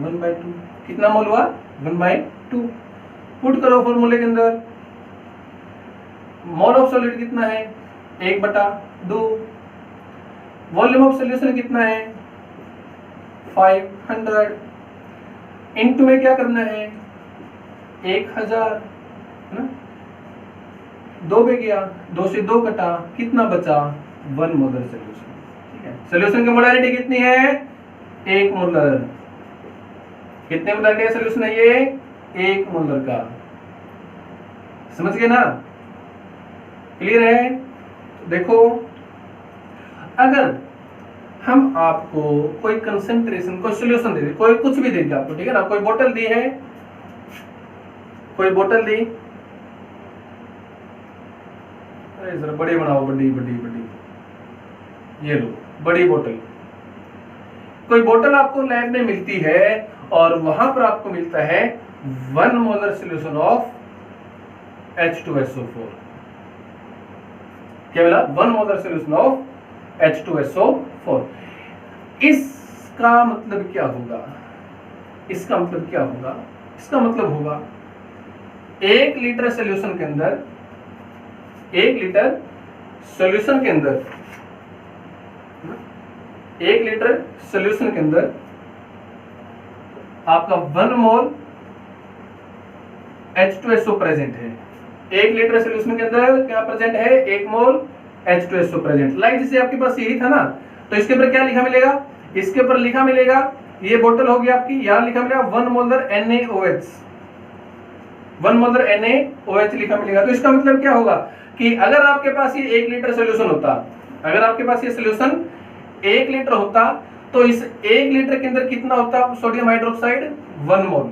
1/2। कितना मोल हुआ? 1/2। पुट करो फॉर्मूले के अंदर। मोल ऑफ सॉल्यूट कितना है? 1/2। वॉल्यूम ऑफ सॉल्यूशन कितना है? 500। इनटू में क्या करना है? 1000, है ना? 2 पे गया, 2 से 2 कटा, कितना बचा? 1 मोलर सॉल्यूशन, ठीक है? सॉल्यूशन की मोलैरिटी कितनी है? 1 मोलर। कितने मोलर का सॉल्यूशन है ये? 1 मोलर का। समझ गए ना? क्लियर है? देखो, अगर हम आपको कोई कंसंट्रेशन, कोई सॉल्यूशन दे दे, कोई कुछ भी दे दिया आपको, ठीक है ना? कोई बोतल दी है, कोई बोतल दी, अरे जरा बड़ी बनाओ, बड़ी बड़ी बड़ी, ये लो बड़ी बोतल। कोई बोतल आपको लैब में मिलती है और वहां पर आपको मिलता है 1 मोलर सोल्यूशन ऑफ H2SO4। क्या मिला? 1 मोलर सोल्यूशन ऑफ H2SO4। इसका मतलब क्या होगा? इसका मतलब क्या होगा? इसका मतलब होगा 1 लीटर सोल्यूशन के अंदर, 1 लीटर सोल्यूशन के अंदर, 1 लीटर सोल्यूशन के अंदर आपका 1 मोल H2SO प्रेजेंट है। 1 लीटर सोल्यूशन के अंदर क्या प्रेजेंट है? 1 मोल H2SO प्रेजेंट। लाइक जैसे आपके पास यही था ना, तो इसके ऊपर क्या लिखा मिलेगा? इसके ऊपर लिखा मिलेगा, ये बोतल होगी आपकी, यहां लिखा मिलेगा 1 मोलर NaOH, 1 मोलर NaOH लिखा मिलेगा। तो इसका मतलब क्या होगा कि अगर आपके पास ये 1 लीटर सोल्यूशन होता, अगर आपके पास ये सोल्यूशन 1 लीटर होता, तो इस 1 लीटर के अंदर कितना होता सोडियम हाइड्रोक्साइड? 1 मोल।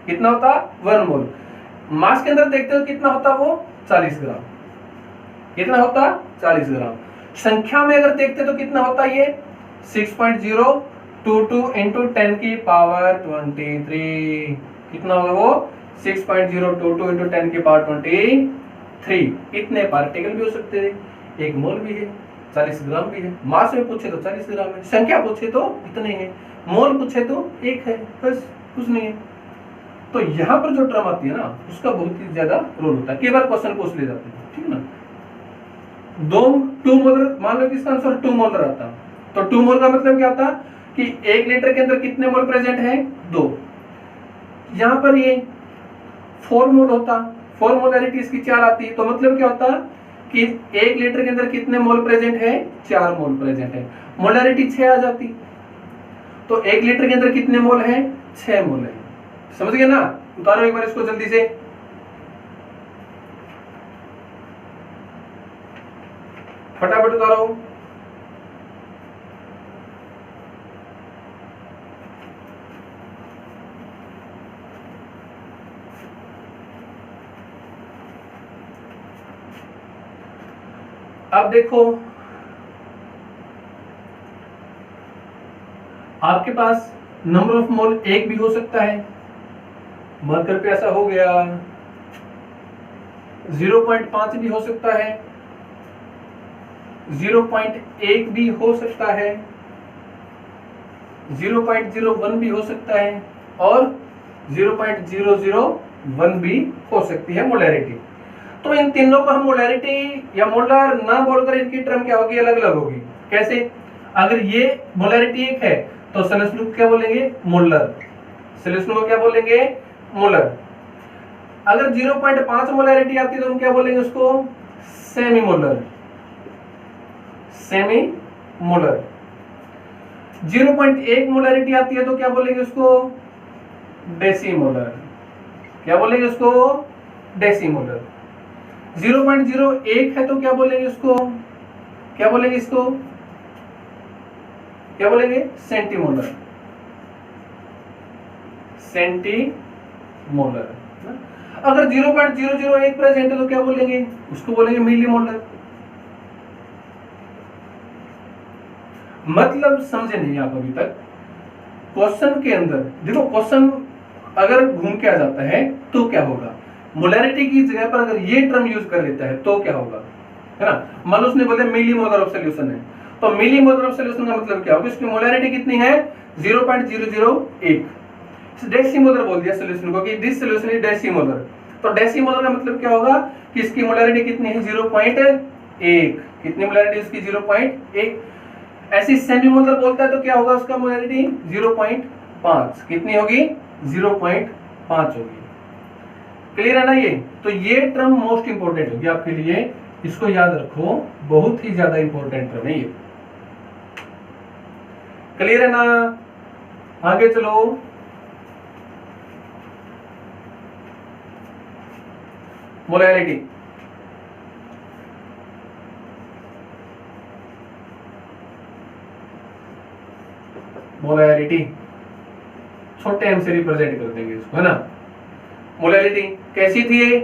कितना होता? 1 मोल। मास के अंदर देखते हो कितना होता वो? 40 ग्राम। कितना होता? 40 ग्राम। संख्या में अगर देखते तो कितना होता ये? 6.022 इंटू 10 की पावर 23। कितना होगा वो? 6.022 इंटू 10 की पावर 23। इतने पार्टिकल भी हो सकते हैं, 1 मोल भी है, 40 ग्राम भी है। मास में पूछे तो 40 ग्राम है, संख्या पूछे तो इतने हैं, मोल पूछे तो 1 है, बस कुछ नहीं है। तो यहाँ पर जो टर्म आती है ना, उसका बहुत ही ज्यादा रोल होता है। कई बार क्वेश्चन पूछ ले जाते हैं, ठीक है ना। 2 मोलर, मान लो कि इसका आंसर 2 मोलर आता, तो 2 मोल का मतलब क्या होता कि 1 लीटर के अंदर कितने मोल प्रेजेंट है? 2। यहाँ पर ये 4 मोल होता, 4 मोलैरिटी इसकी 4 आती है, तो मतलब क्या होता कि 1 लीटर के अंदर कितने मोल प्रेजेंट है? 4 मोल प्रेजेंट है। मोलैरिटी 6 आ जाती, तो 1 लीटर के अंदर कितने मोल है? 6 मोल है। समझ गए ना? उतारो एक बार इसको जल्दी से। फटाफट उतारो। अब देखो, आपके पास नंबर ऑफ मोल 1 भी हो सकता है, मार्कर पे ऐसा हो गया। 0.5 भी हो सकता है, 0.1 भी हो सकता है, 0.01 भी हो सकता है और 0.001 भी हो सकती है मोलैरिटी। तो इन तीनों को हम मोलैरिटी या मोलर ना बोलकर इनकी टर्म क्या होगी? अलग अलग होगी। कैसे? अगर ये मोलैरिटी 1 है तो सॉल्यूशन को क्या बोलेंगे? मोलर। सॉल्यूशन को क्या बोलेंगे? मोलर। अगर 0.5 मोलैरिटी आती है तो हम क्या बोलेंगे उसको? Semi molar. Semi molar. 0.1 molarity आती है तो क्या बोलेंगे उसको? डेसीमोलर। क्या बोलेंगे उसको? डेसीमोलर। 0.01 है तो क्या बोलेंगे उसको? क्या बोलेंगे इसको? क्या बोलेंगे? सेंटीमोलर। सेंटीमोलर। अगर 0.001 प्रेजेंट है तो क्या बोलेंगे? उसको बोलेंगे मिलीमोलर। मतलब समझे नहीं आप अभी तक? क्वेश्चन के अंदर देखो, क्वेश्चन अगर घूम के आ जाता है तो क्या होगा? मोलैरिटी की जगह पर अगर ये टर्म यूज कर लेता है तो क्या होगा, है ना। मान लो उसने बोला मिलीमोलर ऑफ सॉल्यूशन है, तो मिलीमोलर ऑफ सॉल्यूशन का मतलब क्या होगा? इसकी मोलैरिटी कितनी है? 0.001। डेसीमोलर बोल दिया सॉल्यूशन को कि दिस सॉल्यूशन इज डेसीमोलर। तो डेसीमोलर का मतलब क्या होगा कि इसकी मोलैरिटी कितनी है? 0.1। कितनी मोलैरिटी उसकी? 0.1। ऐसी सेमीमोलर बोलता है तो क्या होगा उसका मोलैरिटी? 0.5। कितनी होगी? 0.5 होगी। क्लियर है ना ये? तो ये टर्म मोस्ट इंपोर्टेंट होगी आपके लिए, इसको याद रखो, बहुत ही ज्यादा इंपॉर्टेंट टर्म है ये। क्लियर है ना? आगे चलो। मोलैरिटी। मोलैरिटी छोटे एम से रिप्रेजेंट कर देंगे इसको, है ना। मोलैरिटी कैसी थी ये?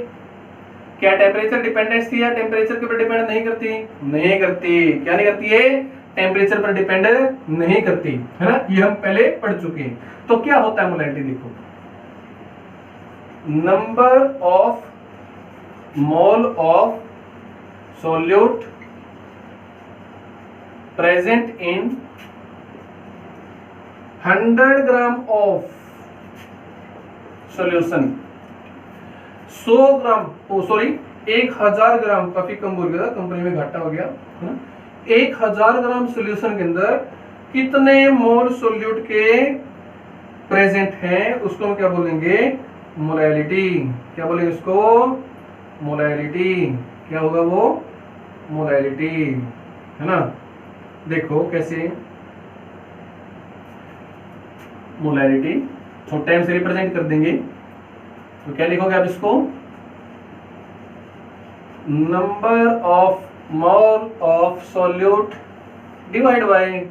क्या टेम्परेचर डिपेंडेंस थी या टेम्परेचर के ऊपर डिपेंड नहीं करती? नहीं करती। क्या नहीं करती है? टेम्परेचर पर डिपेंड नहीं करती, है ना, ये हम पहले पढ़ चुके हैं। तो क्या होता है मोलैलिटी, देखो, number of mole of solute present in 100 gram of solution. 100 gram, oh sorry 1000 gram, काफी कम बोल गया था, कंपनी में घाटा हो गया, है ना। 1000 ग्राम सॉल्यूशन के अंदर कितने मोल सोल्यूट के प्रेजेंट हैं, उसको हम क्या बोलेंगे? मोलैलिटी। क्या बोलेंगे उसको? मोलैलिटी। क्या होगा वो? मोलैलिटी, है ना। देखो कैसे मोलैलिटी छोटे टाइम से रिप्रेजेंट कर देंगे, तो क्या लिखोगे आप इसको? Number of mole of solute divide by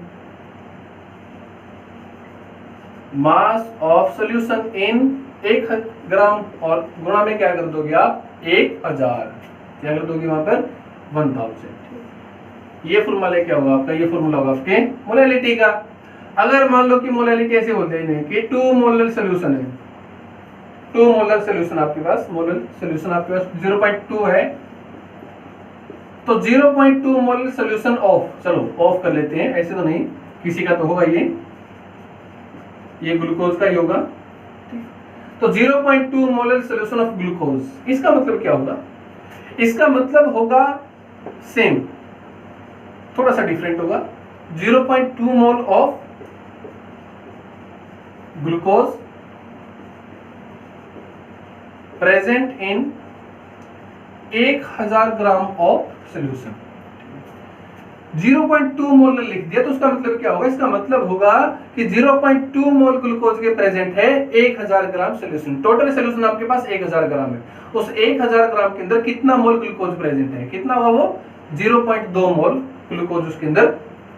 mass of solution in 1 ग्राम, और गुणा में क्या कर दोगे आप? 1000। क्या कर दोगे वहां पर? 1000। ये फॉर्मूला क्या होगा आपका? ये फॉर्मूला होगा आपके मोलैलिटी का। अगर मान लो कि मोलैलिटी ऐसे बोलते हैं कि 2 मोलर सोल्यूशन है, 2 मोलर सोल्यूशन आपके पास, मोलर सोल्यूशन आपके पास 0.2 है, तो 0.2 मोलर सोल्यूशन ऑफ, चलो ऑफ कर लेते हैं, ऐसे तो नहीं, किसी का तो होगा ये ग्लूकोज का ही होगा। तो 0.2 मोलर सोल्यूशन ऑफ ग्लूकोज, इसका मतलब क्या होगा? इसका मतलब होगा सेम, थोड़ा सा डिफरेंट होगा। 0.2 mole of glucose present in 1000 gram of solution. 0.2 मोल लिख दिया, तो उसका मतलब क्या होगा? इसका मतलब होगा कि 0.2 मोल ग्लूकोज के प्रेजेंट है 1000 ग्राम सोल्यूशन। टोटल सोल्यूशन आपके पास 1000 ग्राम है, उस 1000 ग्राम के अंदर कितना मोल ग्लूकोज प्रेजेंट है? कितना होगा वो? 0.2 मोल ग्लूकोज उसके अंदर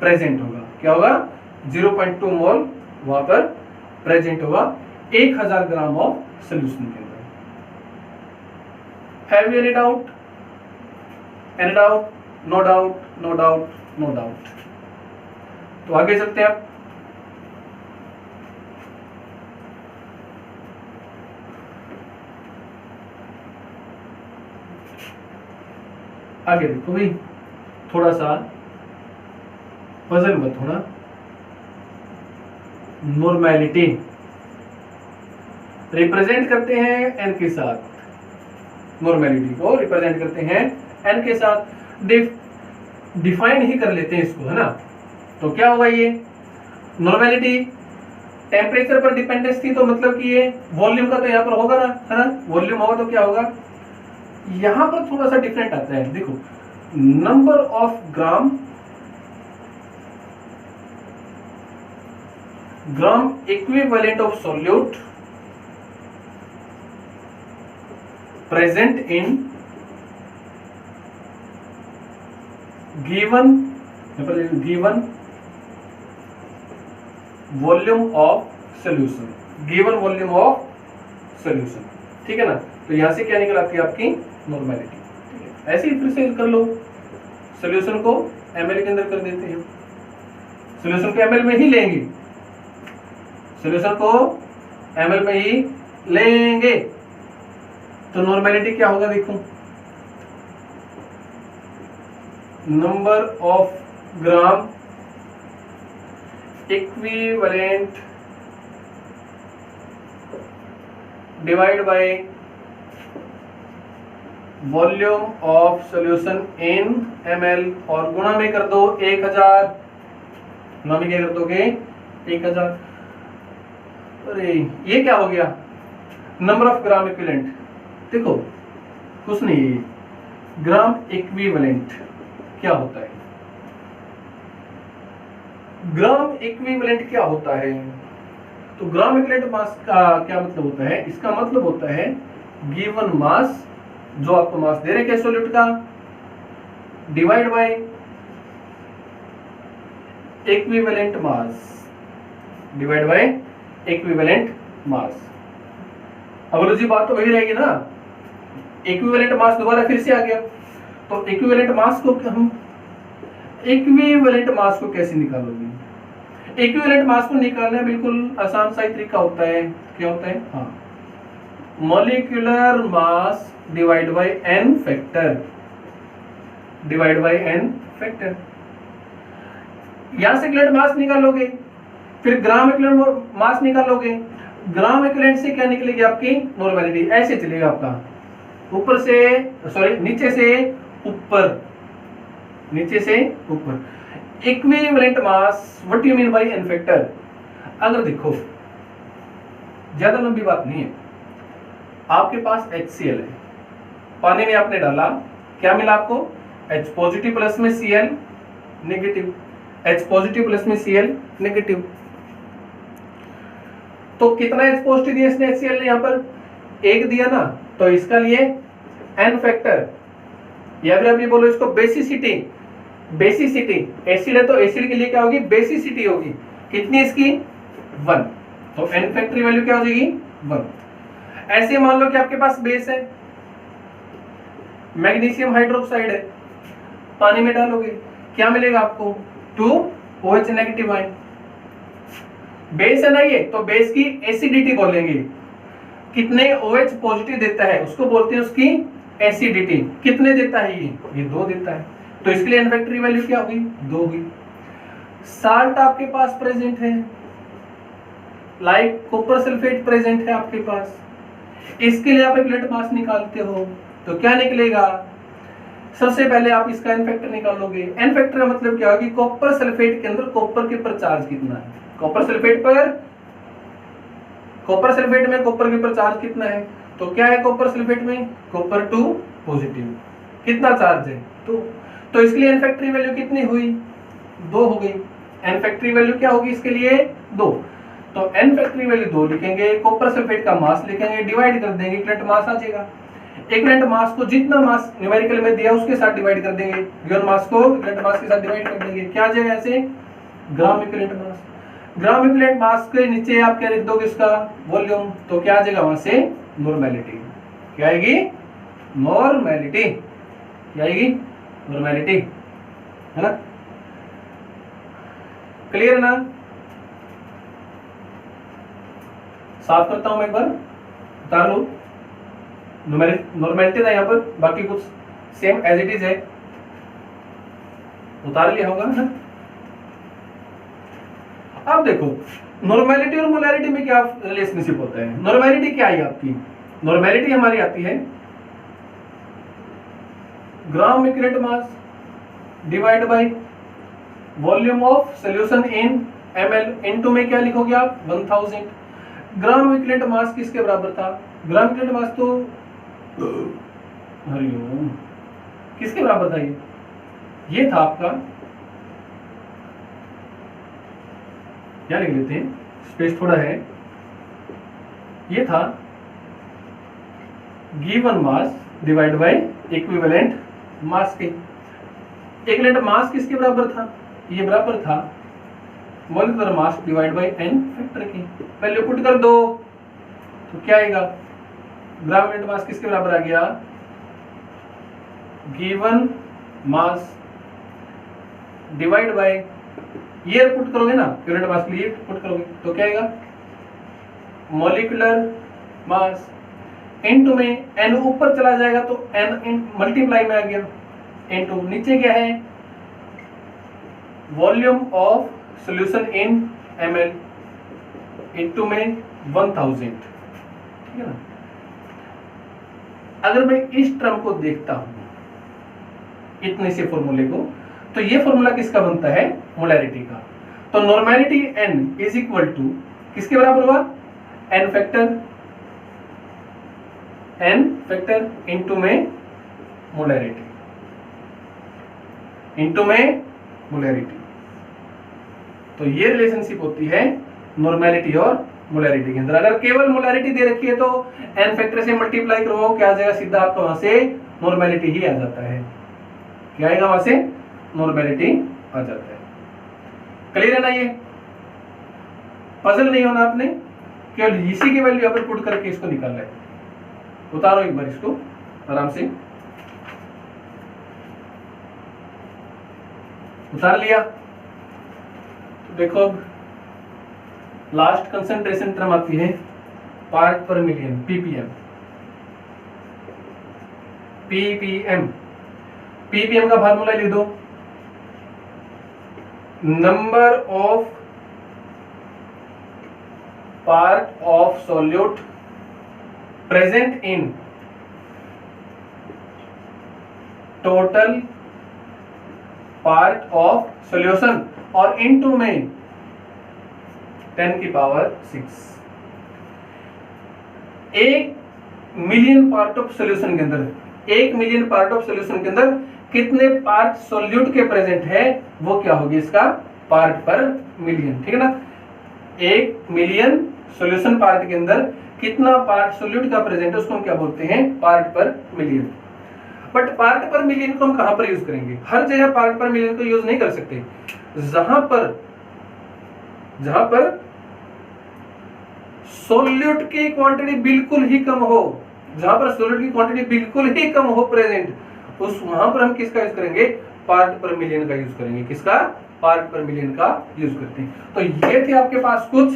प्रेजेंट होगा। क्या होगा? 0.2 मोल वहां पर प्रेजेंट होगा 1000 ग्राम ऑफ सोल्यूशन के अंदर। Have you any doubt? Any doubt? No doubt, no doubt, no doubt. तो आगे चलते हैं आप। आगे देखो भाई, थोड़ा सा पजल मत होना। नॉर्मेलिटी रिप्रेजेंट करते हैं एन के साथ, नॉर्मेलिटी को रिप्रेजेंट करते हैं एन के साथ, डिफाइन ही कर लेते हैं इसको, है ना। तो क्या होगा ये नॉर्मेलिटी? टेम्परेचर पर डिपेंडेंस थी, तो मतलब कि ये वॉल्यूम का तो यहाँ पर होगा ना, है ना, वॉल्यूम होगा तो क्या होगा? यहां पर थोड़ा सा डिफरेंट आता है। देखो, number of gram equivalent of solute present in given volume of solution, given volume of solution, ठीक है ना। तो यहां से क्या निकल आती है आपकी? नॉर्मेलिटी। ठीक है, ऐसे ही फिर से कर लो, सोल्यूशन को ml के अंदर कर देते हैं, सोल्यूशन को ml में ही लेंगे, सोल्यूशन को ml में ही लेंगे, तो नॉर्मेलिटी क्या होगा? देखो, number of gram equivalent divide by volume of solution in ml, और गुणा में कर दो 1000, गुणा में क्या कर दोगे? 1000। अरे ये क्या हो गया? Number of gram equivalent. देखो कुछ नहीं, ग्राम इक्विवेलेंट क्या होता है? ग्राम इक्विवेलेंट क्या होता है? तो ग्राम इक्विवेलेंट मास का क्या मतलब होता है? इसका मतलब होता है गिवन मास, जो आपको मास दे रहे हैं सॉल्यूट का, divide by equivalent mass, divide by equivalent mass. अब जी बात तो वही रहेगी ना, इक्विवेलेंट मास दोबारा फिर से आ गया। तो इक्विवेलेंट मास को हम इक्विवेलेंट मास को कैसे निकालोगे? इक्विवेलेंट मास को निकालना बिल्कुल आसान सा ही तरीका होता है। क्या होता है? हाँ, molecular mass divide bye n factor, divide by n factor. यहां से इक्विवेलेंट मास निकालोगे, फिर ग्राम इक्विवेलेंट मास निकालोगे, ग्राम इक्विवेलेंट से क्या निकलेगी आपकी? नॉर्मेलिटी। ऐसे चलेगा आपका, ऊपर से सॉरी नीचे से ऊपर, नीचे से ऊपर। Equivalent mass what you mean by n factor? अगर देखो ज्यादा लंबी बात नहीं है, आपके पास HCl है, पानी में आपने डाला, क्या मिला आपको? H पॉजिटिव प्लस में Cl negative, H positive plus में Cl नेगेटिव। तो कितना H पॉजिटिव दिया इसने HCl ने? यहाँ पर 1 दिया ना, तो इसका लिए n फैक्टर, या फिर आप ये बोलो इसको बेसिसिटी। बेसिसिटी, एसिड है तो एसिड के लिए क्या होगी? बेसिसिटी होगी। कितनी इसकी? 1। तो n फैक्टर वैल्यू क्या हो जाएगी? 1। ऐसे मान लो कि आपके पास बेस है, मैग्नीशियम हाइड्रोक्साइड है, पानी में डालोगे, क्या मिलेगा आपको? 2OH negative ion. बेस है ना ये, तो बेस की एसिडिटी बोलेंगे। कितने OH पॉजिटिव देता है उसको बोलते हैं उसकी एसिडिटी। कितने देता है ये 2 देता है। तो इसके लिए n फैक्टर वैल्यू क्या होगी? 2 हुई। साल्ट आपके पास प्रेजेंट है, लाइक कॉपर सल्फेट प्रेजेंट है आपके पास, इसके लिए आप इक्विवेलेंट मास निकालते हो, तो क्या निकलेगा? सबसे पहले आप इसका n फैक्टर निकालोगे। n फैक्टर का मतलब क्या होगी? कॉपर सल्फेट के अंदर कॉपर के ऊपर चार्ज कितना है? कॉपर सल्फेट में कॉपर के ऊपर चार्ज कितना है? तो क्या है कॉपर सल्फेट में? Copper 2 positive. कितना चार्ज है? 2। तो इसके लिए n फैक्टर वैल्यू कितनी हुई? 2 हो गई। n फैक्टर वैल्यू क्या होगी इसके लिए? 2। तो n फैक्टर वैल्यू 2 लिखेंगे, कॉपर सल्फेट का मास लिखेंगे, डिवाइड कर देंगे, इक्विवेलेंट मास आ जाएगा। इक्विवेलेंट मास को जितना मास न्यूमेरिकल में दिया उसके साथ डिवाइड कर देंगे, गिवन मास को इक्विवेलेंट मास के साथ डिवाइड कर देंगे। क्या आ जाएगा ऐसे? Gram equivalent mass. Gram equivalent mass के नीचे आप क्या लिख दोगे? इसका वॉल्यूम। तो क्या आ जाएगा वहां से? नॉर्मेलिटी। क्या आएगी? नॉर्मेलिटी। क्या आएगी? नॉर्मेलिटी, है ना? क्लियर है ना? साफ करता हूं मैं एक बार, उतार लो। नॉर्मेलिटी था यहाँ पर, बाकी कुछ सेम एज इट इज है, उतार लिया होगा ना? अब देखो नॉर्मेलिटी और मोलैरिटी में क्या रिलेशनशिप होता है? नॉर्मेलिटी क्या है आपकी? नॉर्मेलिटी हमारी आती है gram equivalent mass divide by volume of solution in ml। Into में क्या लिखोगे आप? 1000। ग्राम इक्विवेलेंट मास किसके बराबर था? ग्राम इक्विवेलेंट मास तो हरिओम किसके बराबर था? ये था आपका, क्या लिख लेते हैं, स्पेस थोड़ा है, ये था given mass divide by equivalent mass के। इक्विवेलेंट मास किसके बराबर था? ये बराबर था molecular mass divide bye n factor की। वैल्यू पुट कर दो तो क्या आएगा? ग्राम इक्विवेलेंट मास किसके बराबर आ गया? गिवन मास डिवाइड बाय, ये पुट करोगे ना इक्विवेलेंट मास के लिए पुट करोगे तो क्या आएगा? मॉलिक्यूलर मास इनटू में n ऊपर चला जाएगा तो n मल्टीप्लाई में आ गया, इनटू नीचे क्या है? Volume of solution in ml into में 1000। ठीक है ना? अगर मैं इस टर्म को देखता हूं इतने से फॉर्मूले को, तो ये फॉर्मूला किसका बनता है? मोलैरिटी का। तो normality n is equal to किसके बराबर हुआ? n फैक्टर इनटू में मोलैरिटी, इनटू में मोलैरिटी। तो ये रिलेशनशिप होती है नॉर्मेलिटी और मोलैरिटी के अंदर। अगर केवल मोलैरिटी दे रखी है तो n फैक्टर से मल्टीप्लाई करो, क्या आ जाएगा? सीधा आपका वहां से नॉर्मेलिटी ही आ जाता है। क्या आएगा? वहां से नॉर्मेलिटी आ जाता है। क्लियर है ना? ये पजल नहीं होना आपने, केवल इसी की वैल्यू यहाँ पर पुट करके इसको निकालना है। उतारो एक बार इसको, आराम से उतार लिया। तो देखो अब लास्ट कंसंट्रेशन टर्म आती है पार्ट पर मिलियन, पीपीएम। पीपीएम पीपीएम का फार्मूला लिख दो, number of part of solute present in total part of solution और इनटू में 10 की power 6। 1 million part of solution के अंदर, 1 मिलियन पार्ट ऑफ सॉल्यूशन के अंदर कितने पार्ट सॉल्यूट के प्रेजेंट है, वो क्या होगी इसका पार्ट पर मिलियन। ठीक है ना, 1 मिलियन सॉल्यूशन पार्ट के अंदर कितना पार्ट सॉल्यूट का प्रेजेंट है उसको हम क्या बोलते हैं, पार्ट पर मिलियन। बट पार्ट पर मिलियन को हम कहां पर यूज करेंगे, हर जगह पार्ट पर मिलियन को यूज नहीं कर सकते। जहां पर सोल्यूट की क्वांटिटी बिल्कुल ही कम हो, जहां पर सोल्यूट की क्वांटिटी बिल्कुल ही कम हो प्रेजेंट, उस वहां पर हम किसका यूज करेंगे, पार्ट पर मिलियन का यूज करेंगे। किसका, पार्ट पर मिलियन का यूज करते हैं। तो ये थे आपके पास कुछ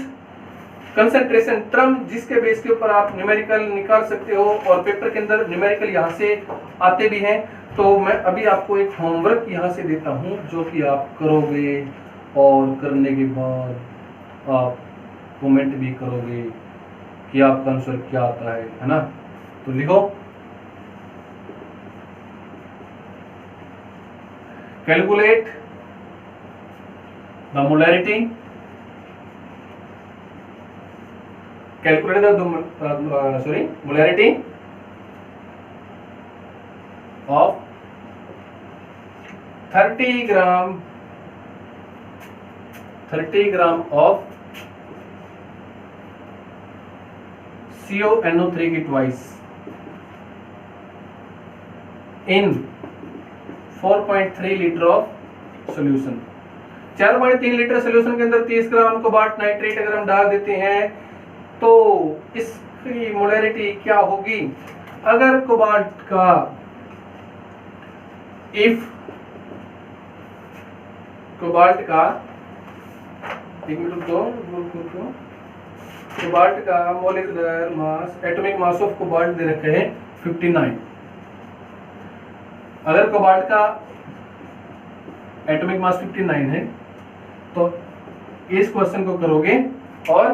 कंसंट्रेशन टर्म जिसके बेस के ऊपर आप न्यूमेरिकल निकाल सकते हो और पेपर के अंदर न्यूमेरिकल यहाँ से आते भी हैं। तो मैं अभी आपको एक होमवर्क यहाँ से देता हूँ जो कि आप करोगे और करने के बाद आप कमेंट भी करोगे कि आपका आंसर क्या आता है ना। तो लिखो, calculate the molarity, calculate the molarity of 30 gram of CONO3 की twice in 4.3 litre of solution. 4.3 litre solution के अंदर 30 ग्राम कोबाल्ट नाइट्रेट अगर हम डाल देते हैं तो इसकी मोलैरिटी क्या होगी। अगर कोबाल्ट का एक मिनट दो, कोबाल्ट का molecular mass, atomic mass of cobalt दे रखे हैं 59। अगर कोबाल्ट का एटॉमिक मास 59 है तो इस क्वेश्चन को करोगे और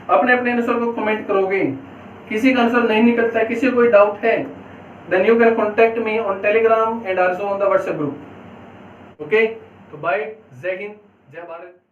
अपने अपने आंसर को कमेंट करोगे। किसी का आंसर नहीं निकलता है, किसी को कोई डाउट है, then you can contact me on Telegram and also on the WhatsApp group. Okay, तो बाय, जय हिंद, जय भारत।